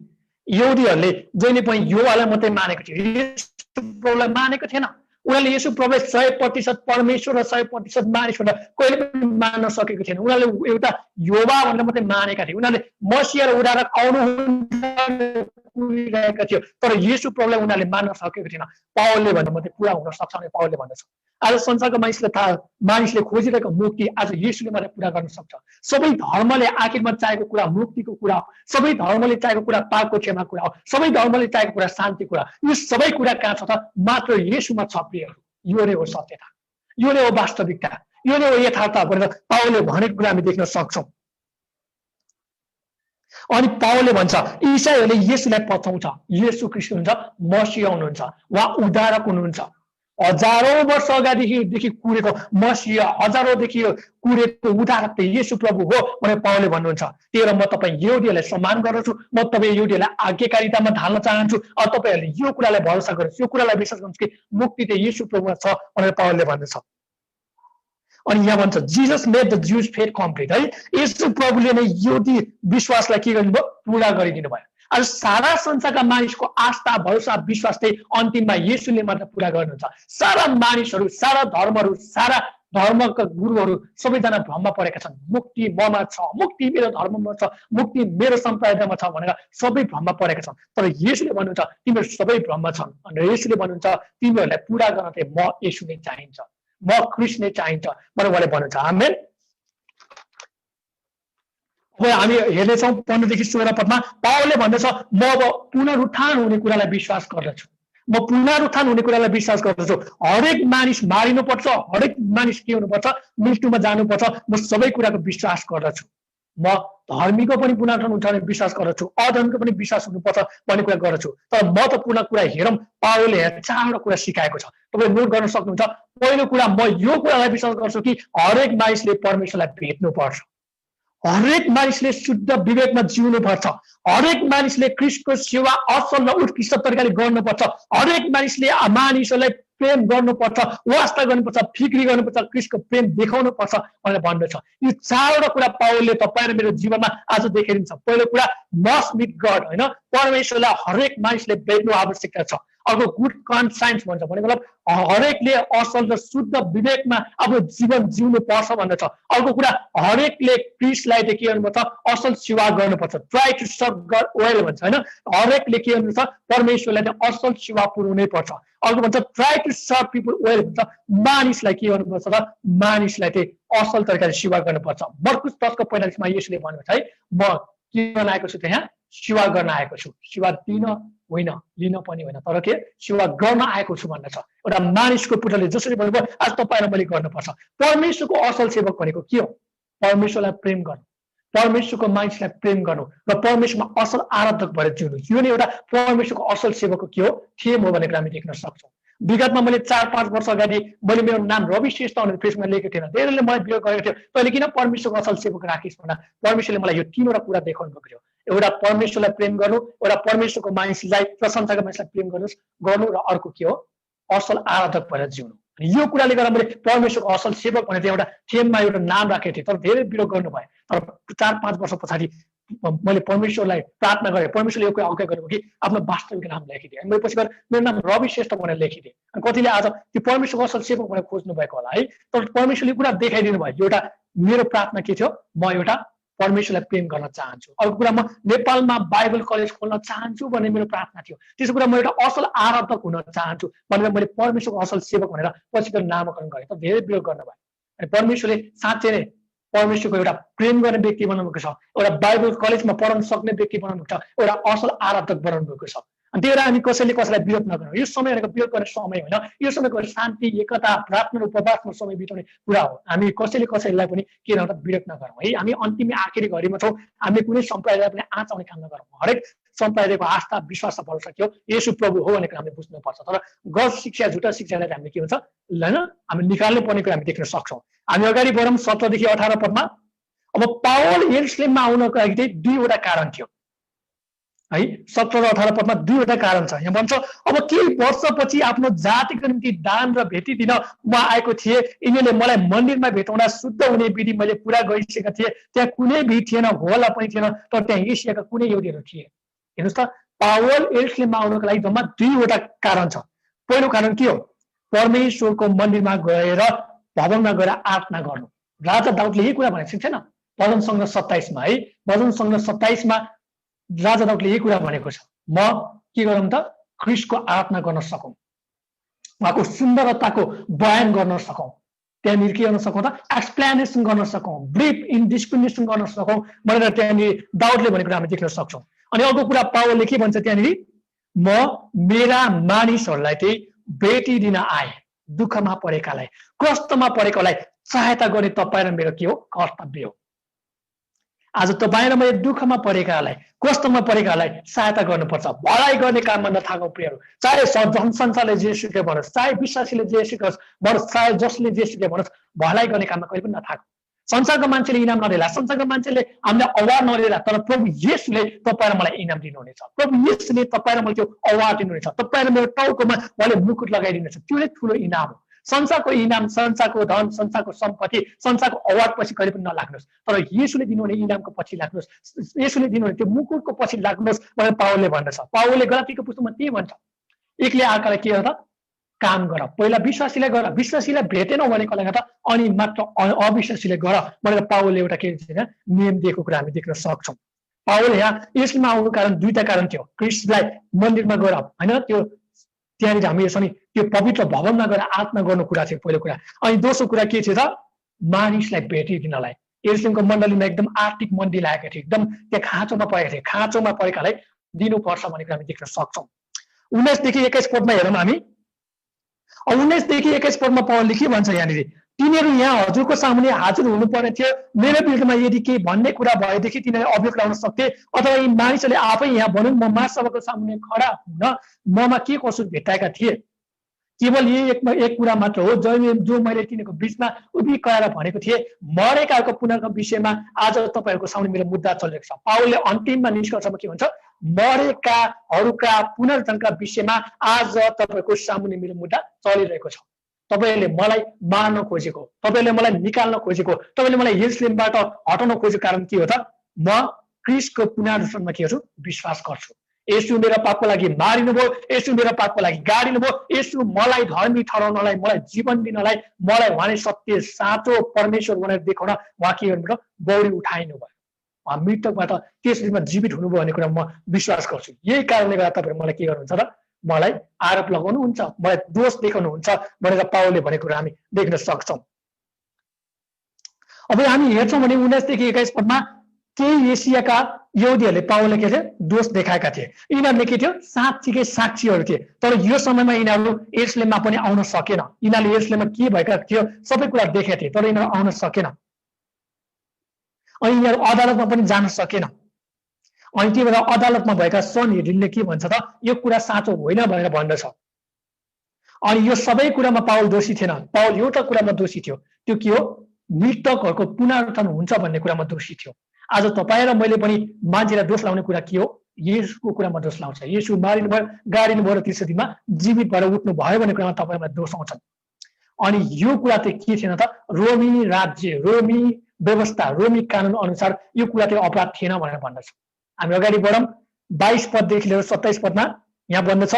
यहुदीहरूले जहिले पनि योवालाई मात्रै मानेको थियो, येशू प्रभुलाई मानेको थिएन। उनीहरूले येशू प्रभुलाई 100% परमेश्वर र 100% मानिस भनेर कहिले पनि मान्न सकेको थिएन। उनीहरूले एउटा योवा भनेर मात्रै मानेका थिए। उनीहरूले मसीहा र उद्धारक आउनुहुनेरहेका थियो, तर येशू प्रभुलाई उनीहरूले मान्न सकेको थिएन। पावलले भन्दा मात्रै पुरा हुन सक्छ भने पावलले भन्दछ। आज संसारको मानिसले खोजिरहेको मुक्ति आज येशूले मात्रै पुरा गर्न सक्छ। सबै धर्मले आखिरमा चाहेको कुरा मुक्तिको कुरा हो, सबै धर्मले चाहेको कुरा पापको क्षमा कुरा हो, सबै धर्मले चाहेको कुरा शान्ति कुरा। यो सबै कुरा कहाँ छ त? मात्र येशूमा छ प्रियहरू। यो नै हो सत्यता, यो नै हो वास्तविकता, यो नै हो यथार्थ भनेर पावलले भनेको कुरा हामी देख्न सक्छौँ। अनि पावलले भन्छ ईसाईहरूले येशूलाई पछाउँछ, येशू ख्रीष्ट हुनुहुन्छ मसीहा हुनुहुन्छ, उहाँ उद्धारक हुनुहुन्छ। हजारौं वर्ष अगाडिदेखि कुरेको मसीहा, हजारौंदेखि कुरेको उद्धारक त येशू प्रभु हो भनेर पावलले भन्नुहुन्छ। त्यही म तपाईँ यहुदीहरूलाई सम्मान गर्दछु, म तपाईँ यहुदीहरूलाई आज्ञाकारितामा ढाल्न चाहन्छु। अब तपाईँहरूले यो कुरालाई भरोसा गर्नुहोस्, यो कुरालाई विश्वास गर्नुहोस् कि मुक्ति त येशू प्रभुमा छ भनेर पावलले भन्दछ। अनि यहाँ भन्छ Jesus made the Jews faith complete है। येशू प्रभुले नै यहुदी विश्वासलाई के गर्नुभयो? पूरा गरिदिनु भयो। आज सारा संसारका मानिसको आस्था, भरोसा, विश्वास चाहिँ अन्तिममा येशूले मात्र पूरा गर्नुहुन्छ। सारा मानिसहरू, सारा धर्महरू, सारा धर्मका गुरुहरू सबैजना भ्रममा परेका छन्। मुक्ति ममा छ, मुक्ति मेरो धर्ममा छ, मुक्ति मेरो सम्प्रदायमा छ भनेर सबै भ्रममा परेका छन्। तर येशूले भन्नुहुन्छ तिमीहरू सबै भ्रममा छन् भनेर येशूले भन्नुहुन्छ तिमीहरूलाई पूरा गर्न चाहिँ म येशू नै चाहिन्छ, म ख्रीष्ट नै चाहिन्छ भनेर उहाँले भन्नुहुन्छ। आमेन। अब हामी हेर्नेछौँ 15 देखि 16 पदमा पावलले भन्दछ म अब पुनरुत्थान हुने कुरालाई विश्वास गर्दछु, म पुनरुत्थान हुने कुरालाई विश्वास गर्दछु। हरेक मानिस मारिनुपर्छ, हरेक मानिस के हुनुपर्छ? मृत्युमा जानुपर्छ। म सबै कुराको विश्वास गर्दछु। म धर्मीको पनि पुनरुत्थान हुन्छ भने विश्वास गर्दछु, अधर्मीको पनि विश्वास हुनुपर्छ भन्ने कुरा गर्दछु। तर म त पूर्ण कुरा हेरौँ, पावलले 4वटा कुरा सिकाएको छ। तपाईले नोट गर्न सक्नुहुन्छ। पहिलो कुरा, म यो कुरालाई विश्वास गर्छु कि हरेक मानिसले परमेश्वरलाई भेट्नुपर्छ, हरेक मानिसले शुद्ध विवेकमा जिउनुपर्छ, हरेक मानिसले ख्रीष्टको सेवा असल र उत्कृष्ट तरिकाले गर्नुपर्छ, हरेक मानिसले मानिसहरूलाई प्रेम गर्नुपर्छ, वास्ता गर्नुपर्छ, फिक्री गर्नुपर्छ, ख्रीष्टको प्रेम देखाउनु पर्छ भनेर भन्दछ। यो 4वटा कुरा पावलले तपाईँ र मेरो जीवनमा आज देखाइदिन्छ। पहिलो कुरा मस्ट मिट गड होइन, परमेश्वरलाई हरेक मानिसले भेट्नु आवश्यकता छ। अर्को गुड कन्साइन्स भन्छ भनेको मतलब हरेकले असल र शुद्ध विवेकमा आफ्नो जीवन जिउनु पर्छ भन्दछ। अर्को कुरा हरेकले ख्रीष्टलाई के गर्नुपर्छ? असल सेवा गर्नुपर्छ, try to serve god well भन्छ होइन। हरेकले के गर्नुपर्छ? परमेश्वरलाई असल सेवा पुर्याउनै पर्छ। अर्को भन्छ try to serve people well भन्छ, मानिसलाई के गर्नुपर्छ त? मानिसलाई चाहिँ असल तरिकाले सेवा गर्नुपर्छ। मर्कुस 10:45 यसले भन्नुहुन्छ है, म के गर्न आएको छु त? यहाँ सेवा गर्न आएको छु, सेवा दिन होइन, लिन पनि होइन, तर के सेवा गर्न आएको छु भन्दछ। एउटा मानिसको पुत्रले जसरी भनेको आज तपाईँलाई मैले गर्नुपर्छ। परमेश्वरको असल सेवक भनेको के हो? परमेश्वरलाई प्रेम गर्नु, परमेश्वरको मानिसलाई प्रेम गर्नु र परमेश्वरमा असल आराधक भएर जिउनु। यो नै एउटा परमेश्वरको असल सेवकको के हो? थेम हो भनेर हामी देख्न सक्छौँ। विगतमा मैले 4-5 वर्ष अगाडि मैले मेरो नाम रवि श्रेष्ठ भनेर फेसबुकमा लेखेको थिएन। धेरैले मलाई विरोध गरेको थियो, तैँले किन परमेश्वरको असल सेवक राखिस् भन्दा परमेश्वरले मलाई यो 3वटा कुरा देखाउनु भएको थियो। एउटा परमेश्वरलाई प्रेम गर्नु, एउटा परमेश्वरको मानिसलाई र संसारको मानिसलाई प्रेम गर्नु र अर्को के हो? असल आराधक भएर जिउनु। यो कुराले गर्दा मैले परमेश्वरको असल सेवक भनेर एउटा थेममा एउटा नाम राखेको थिएँ, तर धेरै विरोध गर्नुभयो। तर 4-5 वर्ष पछाडि मैले परमेश्वरलाई प्रार्थना गरेँ, परमेश्वरले यो कुरा आज्ञा गरेको कि आफ्नो वास्तविक नाम लेखिदिएँ। मैले पछि गएर मेरो नाम रवि श्रेष्ठ भनेर लेखिदिएँ। अनि कतिले आज त्यो परमेश्वरको असल सेवक भनेर खोज्नु भएको होला है, तर परमेश्वरले कुरा देखाइदिनु भयो। एउटा मेरो प्रार्थना के थियो? म एउटा परमेश्वरलाई प्रेम गर्न चाहन्छु। अर्को कुरा म नेपालमा बाइबल कलेज खोल्न चाहन्छु भन्ने मेरो प्रार्थना थियो। त्यसो कुरा म एउटा असल आराधक हुन चाहन्छु भनेर मैले परमेश्वरको असल सेवक भनेर पछि त नामकरण गरेँ। त धेरै प्रयोग गर्न भयो। अनि परमेश्वरले साँच्चै नै परमेश्वरको एउटा प्रेम गर्ने व्यक्ति बनाउनु भएको छ, एउटा बाइबल कलेजमा पढाउन सक्ने व्यक्ति बनाउनु भएको छ, एउटा असल आराधक बनाउनु भएको छ। अनि त्यही भएर हामी कसैले कसैलाई विरोध नगरौँ। यो समय भनेको विरोध गर्ने समय होइन, यो समयको शान्ति, एकता, प्रार्थना र उपवासमा समय बिताउने कुरा हो। हामी कसैले कसैलाई पनि के नगरौँ, विरोध नगरौँ है। हामी अन्तिम आखिरी घडीमा छौँ। हामीले कुनै सम्प्रदायलाई पनि आँच आउने काम नगरौँ। हरेक सम्प्रदायको आस्था विश्वास भरोसा के हो, येशू प्रभु हो भनेर हामीले बुझ्नुपर्छ। तर गलत शिक्षा, झुटा शिक्षालाई हामीले के हुन्छ होइन, हामी निकाल्नु पर्ने कुरा हामी देख्न सक्छौँ। हामी अगाडि बढौँ 17 देखि 18 पदमा। अब पावल यरुशलेममा आउनको लागि चाहिँ 2वटा कारण थियो है। 17 र 18 पदमा 2वटा कारण छ। यहाँ भन्छ अब केही वर्षपछि आफ्नो जातिको निम्ति दान र भेटी दिन म आएको थिएँ। यिनीहरूले मलाई मन्दिरमा भेटाउँदा शुद्ध हुने विधि मैले पुरा गरिसकेका थिएँ। त्यहाँ कुनै भी थिएन, होला पनि थिएन, तर त्यहाँ एसियाका कुनै यहुदीहरू थिए। हेर्नुहोस् त, पावल यरुशलेममा आउनको लागि जम्मा 2वटा कारण छ। पहिलो कारण के हो, परमेश्वरको मन्दिरमा गएर भवनमा गएर आराधना गर्नु। राजा दाउदले यही कुरा भनेको छैन भजन सङ्ग्रह 27 मा है। भजन सङ्ग्रह 27 मा राजा दाउदले यही कुरा भनेको छ, म के गरौँ त, ख्रिस्टको आराधना गर्न सकौँ, उहाँको सुन्दरताको बयान गर्न सकौँ, त्यहाँनिर के गर्न सकौँ त, एक्सप्लेनेसन गर्न सकौँ, ब्रिफ इन्डिस्क्रिमिनेसन गर्न सकौँ भनेर त्यहाँनिर दाउदले भनेको हामी देख्न सक्छौँ। अनि अर्को कुरा पावलले के भन्छ त्यहाँनिर, म मेरा मानिसहरूलाई चाहिँ भेटी दिन आए, दुःखमा परेकालाई, कष्टमा परेकालाई सहायता गर्ने तपाईँ र मेरो के हो, कर्तव्य हो। आज तपाईँ र मैले दुःखमा परेकालाई, कष्टमा परेकालाई सहायता गर्नुपर्छ। भलाइ गर्ने काममा नथाकौँ प्रियहरू। चाहे जनसंसारले जेसुकै भनोस्, चाहे विश्वासीले जेसुकै भनोस्, चाहे जसले जेसुकै भनोस्, भलाइ गर्ने काममा कहिले पनि नथाकौँ। संसारको मान्छेले इनाम नदेला, संसारको मान्छेले हामीलाई अवार्ड नदेला, तर प्रभु येशूले तपाईँ र मलाई इनाम दिनुहुनेछ। प्रभु येशूले तपाईँ र मलाई त्यो अवार्ड दिनुहुनेछ। तपाईँ र मेरो टाउकोमा उहाँले मुकुट लगाइदिनुहुनेछ। त्यो नै ठुलो इनाम हो। संसारको इनाम, संसारको धन, संसारको सम्पत्ति, संसारको अवार्ड पछि कहिले पनि नलाग्नुहोस्, तर येशूले दिनुहुने इनामको पछि लाग्नुहोस्, येशूले दिनुहुने त्यो मुकुटको पछि लाग्नुहोस् भनेर पावलले भन्दछ। पावलले गलातीको पुस्तकमा त्यही भन्छ, एकले अर्कालाई के गर्दा काम गर, पहिला विश्वासीलाई गर, विश्वासीलाई भेटेनौ भनेको लागि त अनि मात्र अविश्वासीले गर भनेर पावलले एउटा के नियम दिएको कुरा हामी देख्न सक्छौँ। पावल यहाँ यसमा आउनु कारण 2टा कारण थियो। ख्रिस्टलाई मन्दिरमा गएर होइन, त्यो त्यहाँनिर हामी यसरी त्यो पवित्र भवनमा गएर आराधना गर्नु कुरा थियो पहिलो कुरा। अनि दोस्रो कुरा के थियो त, मानिसलाई भेटिदिनलाई। यरुशलेमको मण्डलीमा एकदम आर्थिक मन्दी लागेको थियो, एकदम त्यहाँ खाँचोमा परेको थियो। खाँचोमा परेकालाई दिनुपर्छ भन्ने कुरा हामी देख्न सक्छौँ। 19 देखि 21 पदमा हेरौँ हामी। 19 देखि 21 पदमा पावलले के भन्छ यहाँनिर, तिनीहरू यहाँ हजुरको सामुन्ने हाजिर हुनुपर्ने थियो। मेरो विरुद्धमा यदि केही भन्ने कुरा भएदेखि तिनीहरूले अभियोग लगाउन सक्थे, अथवा यी मानिसहरूले आफै यहाँ भनौँ म महासभाको सामुन्ने खडा हुन ममा के कसुर भेटाएका थिए। केवल यही एक कुरा मात्र हो जो मैले तिनीहरूको बिचमा उभि कराएर भनेको थिएँ, मरेकाहरूको पुनर्को विषयमा आज तपाईँहरूको सामने मेरो मुद्दा चलिरहेको छ। पावलले अन्तिममा निष्कर्षमा के भन्छ, मरेकाहरूका पुनर्जनका विषयमा आज तपाईँहरूको सामुन्ने मेरो मुद्दा चलिरहेको छ। तपाईँले मलाई मार्न खोजेको, तपाईँले मलाई निकाल्न खोजेको, तपाईँले मलाई यरुशलेमबाट हटाउन खोजेको कारण के हो त, म ख्रिस्टको पुनरुत्थानमा के गर्छु, विश्वास गर्छु। येशू मेरो पापको लागि मारिनुभयो, येशू मेरो पापको लागि गाडिनुभयो, येशू मलाई धर्मी ठहराउनलाई, मलाई जीवन दिनलाई, मलाई उहाँले सत्य साँचो परमेश्वर भनेर देखाउन उहाँ के गर्नुभयो, बौडी उठाइनु भयो। उहाँ मृतकबाट त्यस दिनमा जीवित हुनुभयो भन्ने कुरा म विश्वास गर्छु। यही कारणले गर्दा तपाईँहरू मलाई के गर्नुहुन्छ र, मलाई आरोप लगाउनुहुन्छ, मलाई दोष देखाउनुहुन्छ भनेर पावलले भनेको कुरा हामी देख्न सक्छौँ। अब हामी हेर्छौँ भने 19 देखि 21 पदमा केही एसियाका यहुदीहरूले पावलले के थियो, दोष देखाएका थिए। यिनीहरूले के थियो, साँच्चीकै साक्षीहरू थिए। तर यो समयमा यिनीहरू यरुशलेममा पनि आउन सकेन। यिनीहरूले यरुशलेममा के भएका थियो सबै कुरा देखेका थिए, तर यिनीहरू आउन सकेन। अनि यिनीहरू अदालतमा पनि जान सकेन। अनि त्यही भएर अदालतमा भएका सनहेरिनले के भन्छ त, यो कुरा साँचो होइन भनेर भन्दछ। अनि यो सबै कुरामा पावल दोषी थिएन। पावल एउटा कुरामा दोषी थियो, त्यो के हो, मृतकहरूको पुनरुत्थान हुन्छ भन्ने कुरामा दोषी थियो। आज तपाईँ र मैले पनि मान्छेलाई दोष लाउने कुरा के हो, येशूको कुरामा दोष लाउँछ। येशू मारिनु भयो, गाडिनु भयो र तीसरो दिनमा जीवित भएर उठ्नु भयो भन्ने कुरामा तपाईँलाई दोष आउँछन्। अनि यो कुरा चाहिँ के थिएन त, रोमी राज्य, रोमी व्यवस्था, रोमी कानुन अनुसार यो कुरा चाहिँ अपराध थिएन भनेर भन्दछ। हामी अगाडि बढौँ 22 पददेखि लिएर 27 पदमा यहाँ भन्दछ,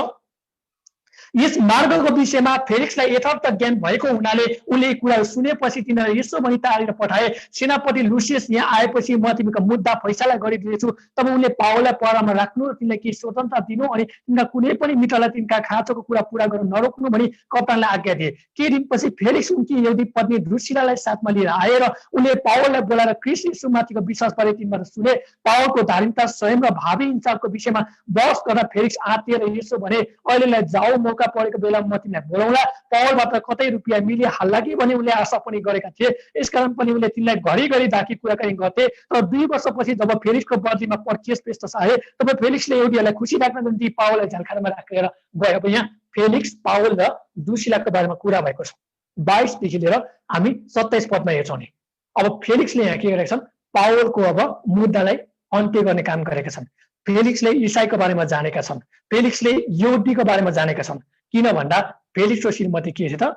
यस मार्गको विषयमा फेलिक्सलाई यथार्थ ज्ञान भएको हुनाले उनले कुरा सुनेपछि तिनीहरू यसो भनी तारेर पठाए, सेनापति लुसियस यहाँ आएपछि म तिमीको मुद्दा फैसला गरिदिनेछु। तब उनले पावललाई पहरामा राख्नु र तिनलाई केही स्वतन्त्रता दिनु अनि तिनका कुनै पनि मित्रलाई तिनका खाँचोको कुरा पुरा गर्न नरोक्नु भनी कप्तानलाई आज्ञा दिए। केही दिनपछि फेलिक्स उनकी यहुदी पत्नी द्रुसिलालाई साथमा लिएर आए र उनले पावललाई बोलाएर ख्रीष्ट यीशुमाथिको विश्वासबारे तिनीबाट सुने। पावलको धार्मिकता, संयम र भावी इन्साफको विषयमा बहस गर्दा फेलिक्स आत्तिएर यसो भने, अहिलेलाई जाऊ, मौका परेको बेला म तिमीलाई बोलाउँला। पावलबाट कतै रुपियाँ मिलिहाल्ला कि भने उनले आशा पनि गरेका थिए। यसकारण पनि उनले तिनलाई घरिघरि डाकी कुराकानी गर्थे। तर 2 वर्षपछि जब फेलिक्सको बदलीमा पर्चियस फेस्टस आए तब फेलिक्सले यहुदीहरूलाई खुसी राख्न निम्ति पावललाई झ्यालखानामा राखेर गए। अब यहाँ फेलिक्स, पावल र द्रुसिलाको बारेमा कुरा भएको छ। 22 देखि लिएर हामी 27 पदमा हेर्छौँ नि। अब फेलिक्सले यहाँ के गरेका छन्, पावलको अब मुद्दालाई अन्त्य गर्ने काम गरेका छन्। फेलिक्सले इसाईको बारेमा जानेका छन्, फेलिक्सले यहुदीको बारेमा जानेका छन्। किन भन्दा फेलिक्सको श्रीमती के थियो त,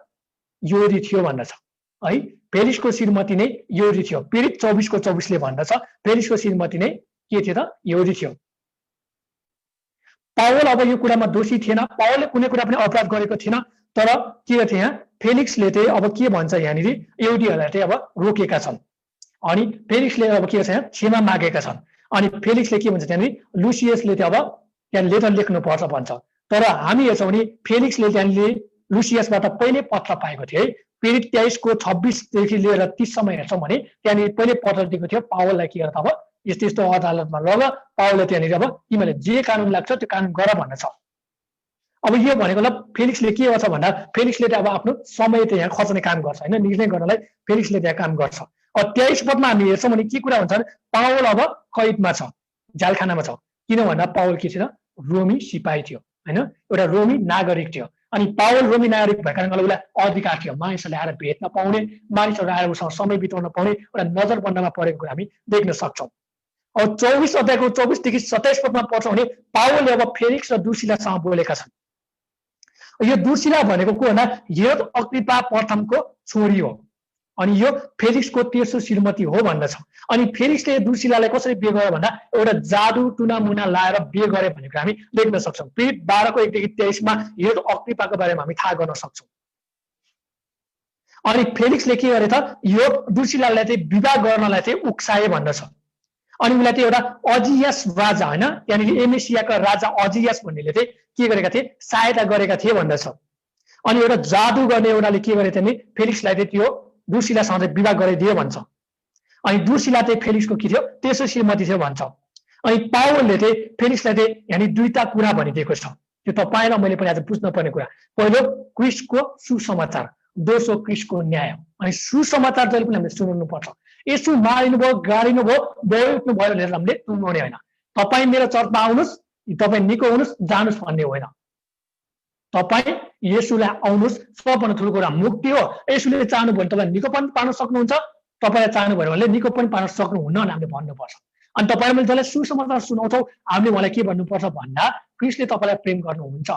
यहुदी थियो भन्दछ है। फेलिक्सको श्रीमती नै यहुदी थियो। पीडित 24:24 भन्दछ फेलिक्सको श्रीमती नै के थियो त, यहुदी थियो। पावल अब यो कुरामा दोषी थिएन, पावलले कुनै कुरा पनि अपराध गरेको थिएन। तर के गर्थे यहाँ फेलिक्सले चाहिँ अब के भन्छ, यहाँनिर यहुदीहरूलाई चाहिँ अब रोकेका छन् अनि फेलिक्सले अब के भन्छ यहाँ क्षमा मागेका छन्। अनि फेलिक्सले के भन्छ त्यहाँनिर, लुसियसले चाहिँ अब त्यहाँ लेटर लेख्नुपर्छ भन्छ। तर हामी हेर्छौँ भने फेलिक्सले त्यहाँनिर लुसियसबाट पहिले पत्र पाएको थियो है। पीडित 23:26 देखि लिएर 30 सम्म हेर्छौँ भने त्यहाँनिर पहिले पत्र दिएको थियो पावललाई के गर्दा अब यस्तो यस्तो अदालतमा लग, पावलले त्यहाँनिर अब तिमीले जे कानुन लाग्छ त्यो कानुन गर भन्दछ। अब यो भनेको फेलिक्सले के गर्छ भन्दा फेलिक्सले त अब आफ्नो समय त यहाँ खर्चने काम गर्छ होइन, निर्णय गर्नलाई फेलिक्सले त्यहाँ काम गर्छ। अब 23 पदमा हामी हेर्छौँ भने के कुरा हुन्छ, पावल अब कैदमा छ, झ्यालखानामा छ। किन भन्दा पावल के थियो, रोमी सिपाही थियो होइन, एउटा रोमी नागरिक थियो। अनि पावल रोमी नागरिक भएको कारणले उसलाई अधिकार थियो मानिसहरूले आएर भेट्न पाउने, मानिसहरू आएर उसँग समय बिताउन पाउने एउटा नजरबन्दमा परेको कुरा हामी देख्न सक्छौँ। अब 24 अध्यायको 24 देखि 27 पदमा पढ्छौँ भने पावलले अब फेलिक्स र द्रुसिलासँग बोलेका छन्। यो द्रुसिला भनेको को भन्दा हेरोद अग्रिप्पा प्रथमको छोरी हो अनि यो फेलिक्सको तेस्रो श्रीमती हो भन्दछ। अनि फेलिक्सले द्रुसिलालाई कसरी बिहे गर्यो भन्दा एउटा जादु टुना मुना लाएर बिहे गरे भनेको हामी देख्न सक्छौँ। पीडित 12:1-23 हेरोद अग्रिप्पाको बारेमा हामी थाहा गर्न सक्छौँ। अनि फेलिक्सले के गरे त, यो द्रुसिलालाई चाहिँ विवाह गर्नलाई चाहिँ उक्साए भन्दछ। अनि उसलाई चाहिँ एउटा अजियास राजा होइन, त्यहाँनिर एमेसियाका राजा अजियास भन्नेले चाहिँ के गरेका थिए, सहायता गरेका थिए भन्दछ। अनि एउटा जादु गर्ने एउटाले के गरे भने फेलिक्सलाई चाहिँ त्यो द्रुसिलासँग चाहिँ विवाह गरिदियो भन्छ। अनि द्रुसिला चाहिँ फेलिक्सको के थियो, तेस्रो श्रीमती थियो भन्छ। अनि पावलले चाहिँ फेलिक्सलाई चाहिँ यहाँनिर 2टा कुरा भनिदिएको छ, त्यो तपाईँ र मैले पनि आज बुझ्नुपर्ने कुरा। पहिलो क्रिस्टको सुसमाचार, दोस्रो क्रिस्टको न्याय। अनि सुसमाचार जहिले पनि हामीले सुनाउनुपर्छ। यसो मारिनु भयो, गाडिनु भयो, उठ्नु भयो भनेर हामीले सुनाउने होइन। तपाईँ मेरो चर्चमा आउनुहोस्, तपाईँ निको हुनुहोस्, जानुहोस् भन्ने होइन। तपाईँ येशूलाई आउनुहोस्, सबभन्दा ठुलो कुरा मुक्ति हो। येशूले चाहनुभयो भने तपाईँ निको पनि पाउन सक्नुहुन्छ, तपाईँलाई चाहनुभयो भने निको पनि पाउन सक्नुहुन्न भने हामीले भन्नुपर्छ। अनि तपाईँले मैले जसलाई सुसमाचार सुनाउँछौँ हामीले उहाँलाई के भन्नुपर्छ भन्दा क्रिस्टले तपाईँलाई प्रेम गर्नुहुन्छ,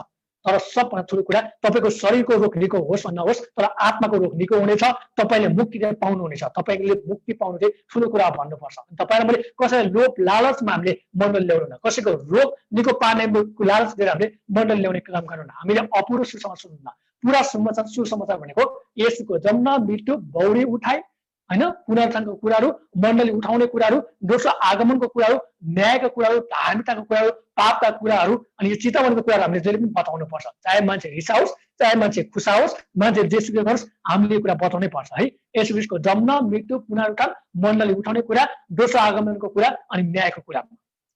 तर सबभन्दा ठुलो कुरा तपाईँको शरीरको रोग निको होस् भन्दा होस्, तर आत्माको रोग निको हुनेछ, तपाईँले मुक्ति पाउनुहुनेछ। तपाईँले मुक्ति पाउनु चाहिँ ठुलो कुरा भन्नुपर्छ। तपाईँलाई मैले कसैलाई लोभ लालचमा हामीले मण्डल ल्याउनु, कसैको रोग निको पार्ने लालच दिएर हामीले मण्डल ल्याउने काम गर्नु। हामीले अपुरो सुसमाचार सुन्नु, पुरा सुसमाचार भनेको येशूको जन्म, मृत्यु, बौरी उठाइ होइन, पुनरुत्थानको कुराहरू, मण्डली उठाउने कुराहरू, दोस्रो आगमनको कुराहरू, न्यायका कुराहरू, धार्मिकताको कुराहरू, पापका कुराहरू अनि यो चितावनको कुराहरू हामीले जहिले पनि बताउनु पर्छ। चाहे मान्छे रिसाओस्, चाहे मान्छे खुसाओस्, मान्छे जेसुकै गरोस्, हामीले यो कुरा बताउनै पर्छ है। येशू ख्रीष्टको जन्म, मृत्यु, पुनरुत्थान, मण्डली उठाउने कुरा, दोस्रो आगमनको कुरा अनि न्यायको कुरा,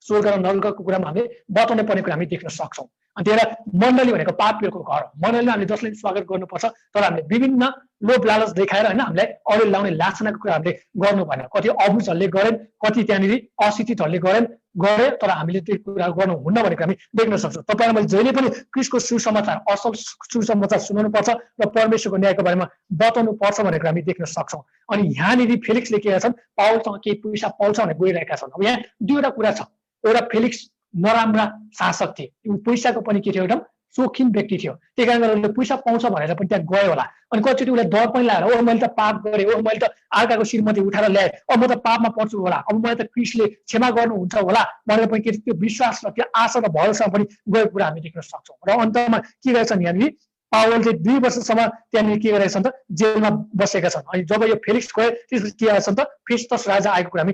स्वर्ग र नरकको कुरामा हामीले बताउनै पर्ने कुरा हामी देख्न सक्छौँ। अनि त्यही भएर मण्डली भनेको पापीहरूको घर हो। मण्डलीमा हामीले जसले स्वागत गर्नुपर्छ, तर हामीले विभिन्न लोभ लालच देखाएर होइन हामीलाई अरू लाउने लाछनाको कुरा हामीले गर्नु भएन। कति अबुजहरूले गरेन, कति त्यहाँनिर अशिक्षितहरूले गरे, तर हामीले त्यो कुरा गर्नुहुन्न भनेको हामी देख्न सक्छौँ। तपाईँलाई मैले जहिले पनि क्रिस्टको सुसमाचार, असल सुसमाचार सुनाउनु पर्छ र परमेश्वरको न्यायको बारेमा बताउनु पर्छ भनेको हामी देख्न सक्छौँ। अनि यहाँनिर फेलिक्सले के गर्छन्, पावलसँग केही पैसा पाउँछ भनेर गइरहेका छन्। अब यहाँ 2वटा कुरा छ। एउटा फेलिक्स नराम्रा शासक थिए, पैसाको पनि के थियो, एउटा सोखिन व्यक्ति थियो, त्यही कारणले उसले पैसा पाउँछ भनेर पनि त्यहाँ गयो होला। अनि कतिचोटि उसले डर पनि लागेर ओ मैले त पाप गरेँ, ओ मैले त अर्काको श्रीमती उठाएर ल्याएँ, अब म त पापमा पर्छु होला, अब मलाई त क्रिस्टले क्षमा गर्नुहुन्छ होला भनेर पनि त्यो विश्वास र त्यो आशा र भरोसा पनि गएको कुरा हामी देख्न सक्छौँ। र अन्तमा के गरेछन् यहाँनिर पावल चाहिँ 2 वर्षसम्म त्यहाँनिर के गरेका छन् त जेलमा बसेका छन्। अनि जब यो फेलिक्स गयो त्यसपछि के गरेका छन् त फेस्तस राजा आएको कुरा हामी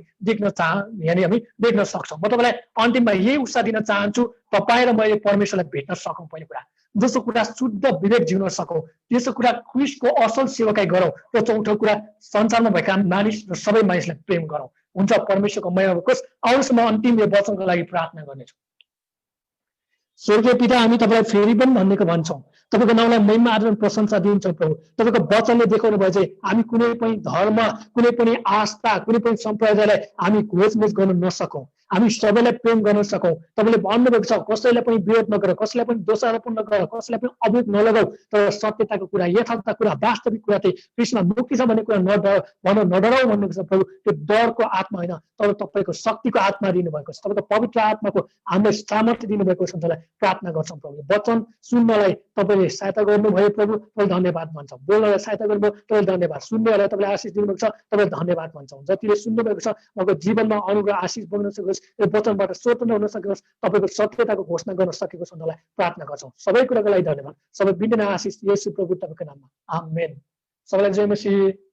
यहाँनिर हामी देख्न सक्छौँ। म तपाईँलाई अन्तिममा यही उत्साह दिन चाहन्छु, तपाईँ र मैले परमेश्वरलाई भेट्न सकौँ। पहिलो कुरा जसो कुरा शुद्ध विवेक जिउन सकौँ, त्यसो कुरा क्रिस्टको असल सेवकाई गरौँ, र चौथो कुरा संसारमा भएका मानिस र सबै मानिसलाई प्रेम गरौँ। हुन्छ, परमेश्वरको महिमा होस्। आउनुहोस् म अन्तिम यो वचनको लागि प्रार्थना गर्नेछु। स्वर्गीय पिता, हामी तपाईँलाई फेरि पनि भन्छौँ, तपाईँको नाउँलाई महिमा आदर प्रशंसा दिन्छौँ प्रभु। तपाईँको वचनले देखाउनु भयो चाहिँ हामी कुनै पनि धर्म, कुनै पनि आस्था, कुनै पनि सम्प्रदायलाई हामी घोचमेच गर्न नसकौँ, हामी सबैलाई प्रेम गर्न सकौँ। तपाईँले भन्नुभएको छ कसैलाई पनि विरोध नगर, कसैलाई पनि दोषारोपण नगर, कसैलाई पनि अभियोग नलगाऊ, तर सत्यताको कुरा, यथार्थ कुरा, वास्तविक कुरा चाहिँ कृष्ण मुक्ति छ भन्ने कुरा नडराउ भन्नुभएको छ प्रभु। त्यो डरको आत्मा होइन, तर तपाईँको शक्तिको आत्मा दिनुभएको छ, तपाईँको पवित्र आत्माको हामीलाई सामर्थ्य दिनुभएको छ। प्रार्थना गर्छौँ प्रभु, वचन सुन्नलाई तपाईँले सहायता गर्नुभयो प्रभु, तपाईँ धन्यवाद भन्छौँ। बोल्नलाई सहायता गर्नुभयो, तपाईँले धन्यवाद। सुन्नेहरूलाई तपाईँले आशिष दिनुभएको छ, तपाईँले धन्यवाद भन्छौँ। जतिले सुन्नुभएको छ उहाँको जीवनमा अनुग्रह आशिष बग्न सकोस्, यो वचनबाट स्वतन्त्र हुन सकोस्, तपाईँको सत्यताको घोषणा गर्न सकेको छ। उनीहरूलाई प्रार्थना गर्छौँ। सबै कुराको लागि धन्यवाद। सबै विनम्र आशिष येशू प्रभु तपाईँको नाममा, आमेन। सबैलाई जय मसीह।